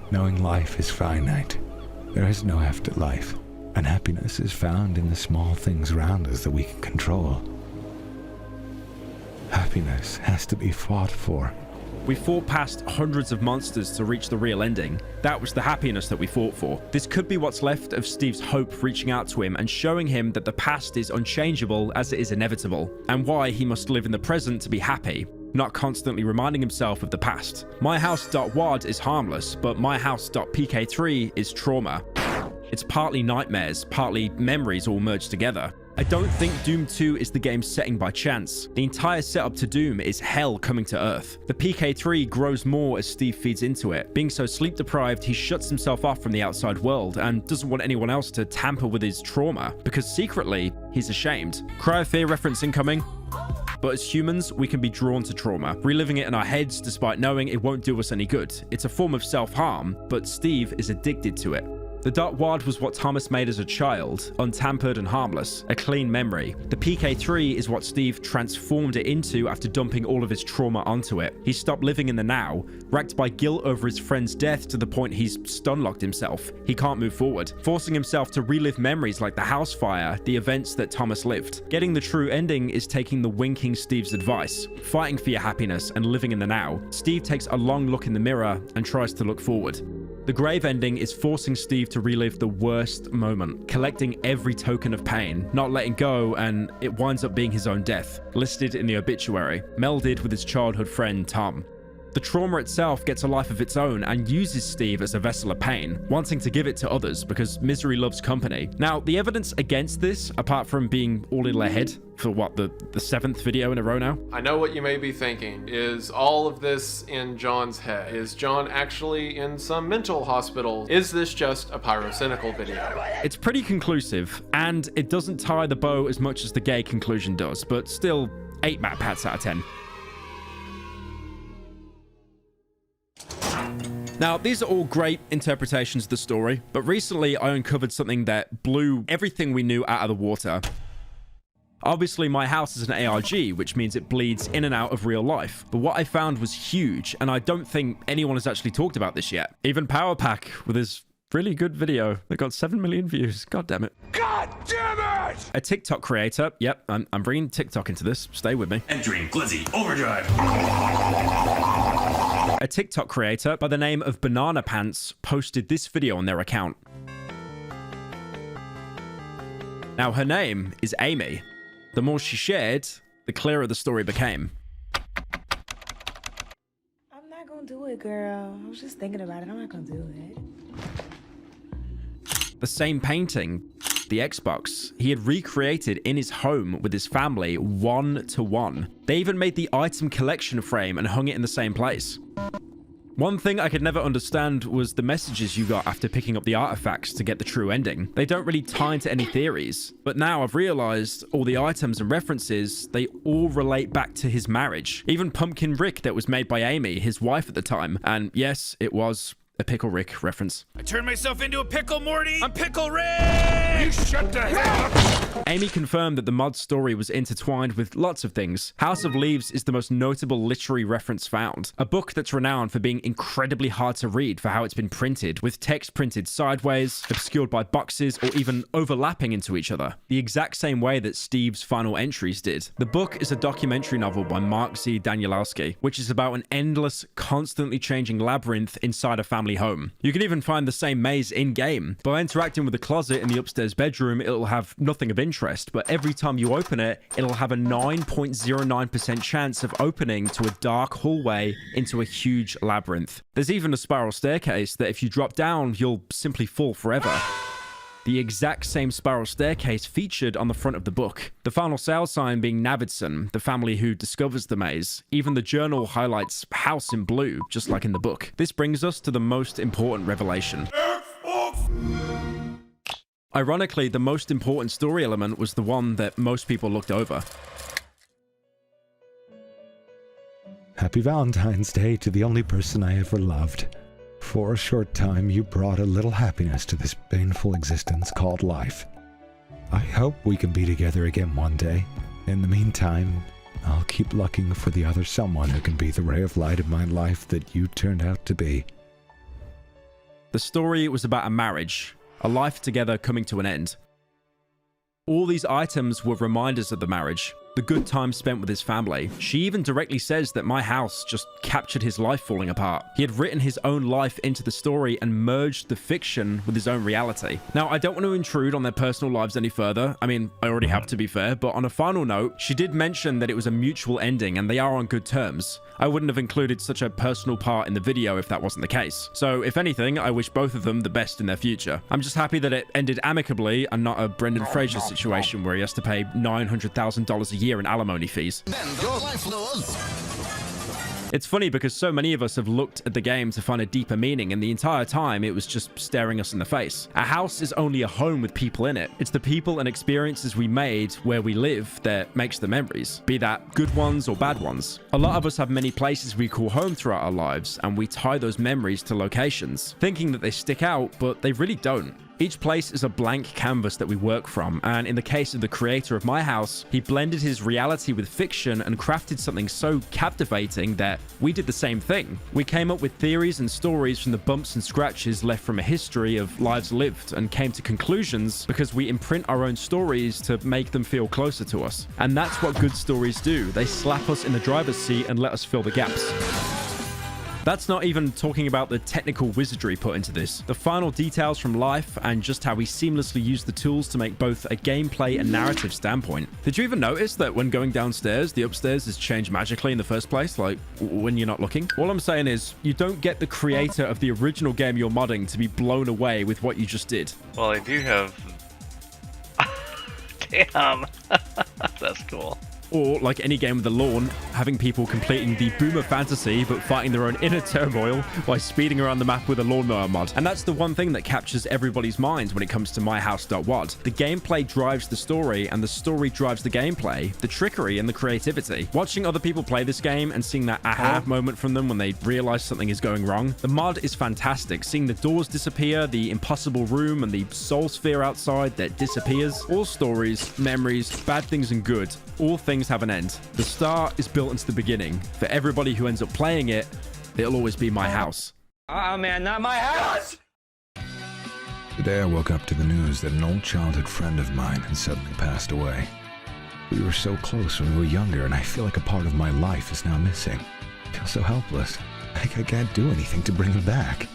knowing life is finite. There is no afterlife, and happiness is found in the small things around us that we can control. Happiness has to be fought for. We fought past hundreds of monsters to reach the real ending. That was the happiness that we fought for. This could be what's left of Steve's hope reaching out to him and showing him that the past is unchangeable as it is inevitable, and why he must live in the present to be happy, not constantly reminding himself of the past. MyHouse.wad is harmless, but MyHouse.pk3 is trauma. It's partly nightmares, partly memories all merged together. I don't think Doom 2 is the game's setting by chance. The entire setup to Doom is hell coming to Earth. The PK3 grows more as Steve feeds into it. Being so sleep deprived, he shuts himself off from the outside world and doesn't want anyone else to tamper with his trauma, because secretly, he's ashamed. Cryofear reference incoming. But as humans, we can be drawn to trauma, reliving it in our heads despite knowing it won't do us any good. It's a form of self-harm, but Steve is addicted to it. The Dark Wad was what Thomas made as a child, untampered and harmless, a clean memory. The PK3 is what Steve transformed it into after dumping all of his trauma onto it. He stopped living in the now, racked by guilt over his friend's death to the point he's stun-locked himself. He can't move forward, forcing himself to relive memories like the house fire, the events that Thomas lived. Getting the true ending is taking the winking Steve's advice, fighting for your happiness and living in the now. Steve takes a long look in the mirror and tries to look forward. The grave ending is forcing Steve to relive the worst moment, collecting every token of pain, not letting go, and it winds up being his own death, listed in the obituary, melded with his childhood friend Tom. The trauma itself gets a life of its own and uses Steve as a vessel of pain, wanting to give it to others because misery loves company. Now, the evidence against this, apart from being all in their head for what, the 7th video in a row now? I know what you may be thinking. Is all of this in John's head? Is John actually in some mental hospital? Is this just a pyrocynical video? It's pretty conclusive, and it doesn't tie the bow as much as the gay conclusion does, but still 8 map pats out of 10. Now, these are all great interpretations of the story, but recently I uncovered something that blew everything we knew out of the water. Obviously, my house is an ARG, which means it bleeds in and out of real life. But what I found was huge, and I don't think anyone has actually talked about this yet. Even Powerpack, with his really good video that got 7 million views. God damn it. God damn it! A TikTok creator. Yep, I'm bringing TikTok into this. Stay with me. Entering Glizzy Overdrive. A TikTok creator by the name of Banana Pants posted this video on their account. Now, her name is Amy. The more she shared, the clearer the story became. I'm not gonna do it, girl. I was just thinking about it. I'm not gonna do it. The same painting, the Xbox, he had recreated in his home with his family 1-to-1. They even made the item collection frame and hung it in the same place. One thing I could never understand was the messages you got after picking up the artifacts to get the true ending. They don't really tie into any theories, but now I've realized all the items and references, they all relate back to his marriage. Even Pumpkin Rick that was made by Amy, his wife at the time. And yes, it was a Pickle Rick reference. I turned myself into a pickle, Morty! I'm Pickle Rick! You shut the hell up! Amy confirmed that the mod story was intertwined with lots of things. House of Leaves is the most notable literary reference found. A book that's renowned for being incredibly hard to read for how it's been printed, with text printed sideways, obscured by boxes, or even overlapping into each other. The exact same way that Steve's final entries did. The book is a documentary novel by Mark Z. Danielowski, which is about an endless, constantly changing labyrinth inside a family home. You can even find the same maze in-game. By interacting with the closet in the upstairs bedroom, it'll have nothing of interest, but every time you open it, it'll have a 9.09% chance of opening to a dark hallway into a huge labyrinth. There's even a spiral staircase that if you drop down, you'll simply fall forever. The exact same spiral staircase featured on the front of the book. The final sale sign being Navidson, the family who discovers the maze. Even the journal highlights house in blue, just like in the book. This brings us to the most important revelation. Ironically, the most important story element was the one that most people looked over. Happy Valentine's Day to the only person I ever loved. For a short time, you brought a little happiness to this painful existence called life. I hope we can be together again one day. In the meantime, I'll keep looking for the other someone who can be the ray of light in my life that you turned out to be. The story was about a marriage, a life together coming to an end. All these items were reminders of the marriage, the good time spent with his family. She even directly says that my house just captured his life falling apart. He had written his own life into the story and merged the fiction with his own reality. Now, I don't want to intrude on their personal lives any further. I mean, I already have, to be fair, but on a final note, she did mention that it was a mutual ending and they are on good terms. I wouldn't have included such a personal part in the video if that wasn't the case. So, if anything, I wish both of them the best in their future. I'm just happy that it ended amicably and not a Brendan Fraser situation where he has to pay $900,000 a year in alimony fees. It's funny because so many of us have looked at the game to find a deeper meaning, and the entire time it was just staring us in the face. A house is only a home with people in it. It's the people and experiences we made where we live that makes the memories, be that good ones or bad ones. A lot of us have many places we call home throughout our lives, and we tie those memories to locations, thinking that they stick out, but they really don't. Each place is a blank canvas that we work from, and in the case of the creator of my house, he blended his reality with fiction and crafted something so captivating that we did the same thing. We came up with theories and stories from the bumps and scratches left from a history of lives lived, and came to conclusions because we imprint our own stories to make them feel closer to us. And that's what good stories do. They slap us in the driver's seat and let us fill the gaps. That's not even talking about the technical wizardry put into this. The final details from life and just how we seamlessly use the tools to make both a gameplay and narrative standpoint. Did you even notice that when going downstairs, the upstairs is changed magically in the first place, like when you're not looking? All I'm saying is, you don't get the creator of the original game you're modding to be blown away with what you just did. Well, I do have... Damn. That's cool. Or, like any game with a lawn, having people completing the Boomer Fantasy but fighting their own inner turmoil by speeding around the map with a lawnmower mod. And that's the one thing that captures everybody's minds when it comes to myhouse.wad. The gameplay drives the story, and the story drives the gameplay, the trickery and the creativity. Watching other people play this game and seeing that aha moment from them when they realize something is going wrong, the mod is fantastic. Seeing the doors disappear, the impossible room, and the soul sphere outside that disappears. All stories, memories, bad things and good, all things have an end. The star is built into the beginning. For everybody who ends up playing it, it'll always be my house. Oh man, not my house! Today I woke up to the news that an old childhood friend of mine had suddenly passed away. We were so close when we were younger, and I feel like a part of my life is now missing. I feel so helpless. Like I can't do anything to bring him back.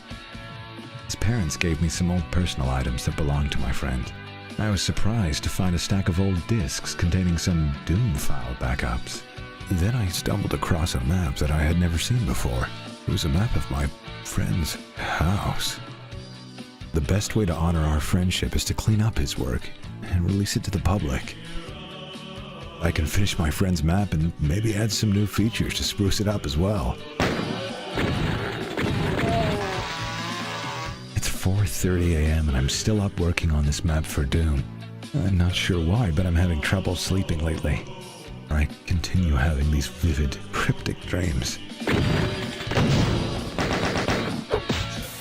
His parents gave me some old personal items that belonged to my friend. I was surprised to find a stack of old discs containing some Doom file backups. Then I stumbled across a map that I had never seen before. It was a map of my friend's house. The best way to honor our friendship is to clean up his work and release it to the public. I can finish my friend's map and maybe add some new features to spruce it up as well. 4:30 a.m. and I'm still up working on this map for Doom. I'm not sure why, but I'm having trouble sleeping lately. I continue having these vivid, cryptic dreams.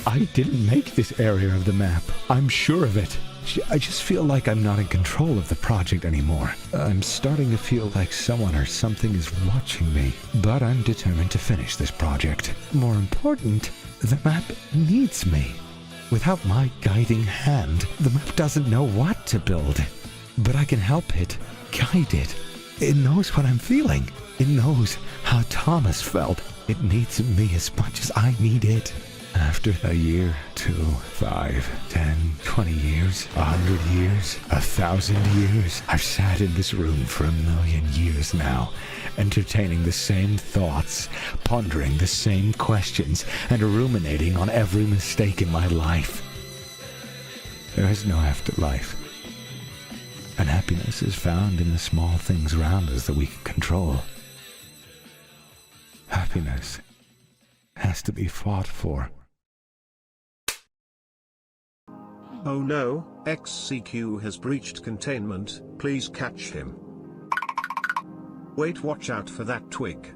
I didn't make this area of the map. I'm sure of it. I just feel like I'm not in control of the project anymore. I'm starting to feel like someone or something is watching me. But I'm determined to finish this project. More important, the map needs me. Without my guiding hand, the map doesn't know what to build. But I can help it, guide it. It knows what I'm feeling. It knows how Thomas felt. It needs me as much as I need it. After a year, 2, 5, 10, 20 years, 100 years, 1,000 years, I've sat in this room for 1,000,000 years now, entertaining the same thoughts, pondering the same questions, and ruminating on every mistake in my life. There is no afterlife. And happiness is found in the small things around us that we can control. Happiness has to be fought for. Oh no, XCQ has breached containment, please catch him. Wait, watch out for that twig.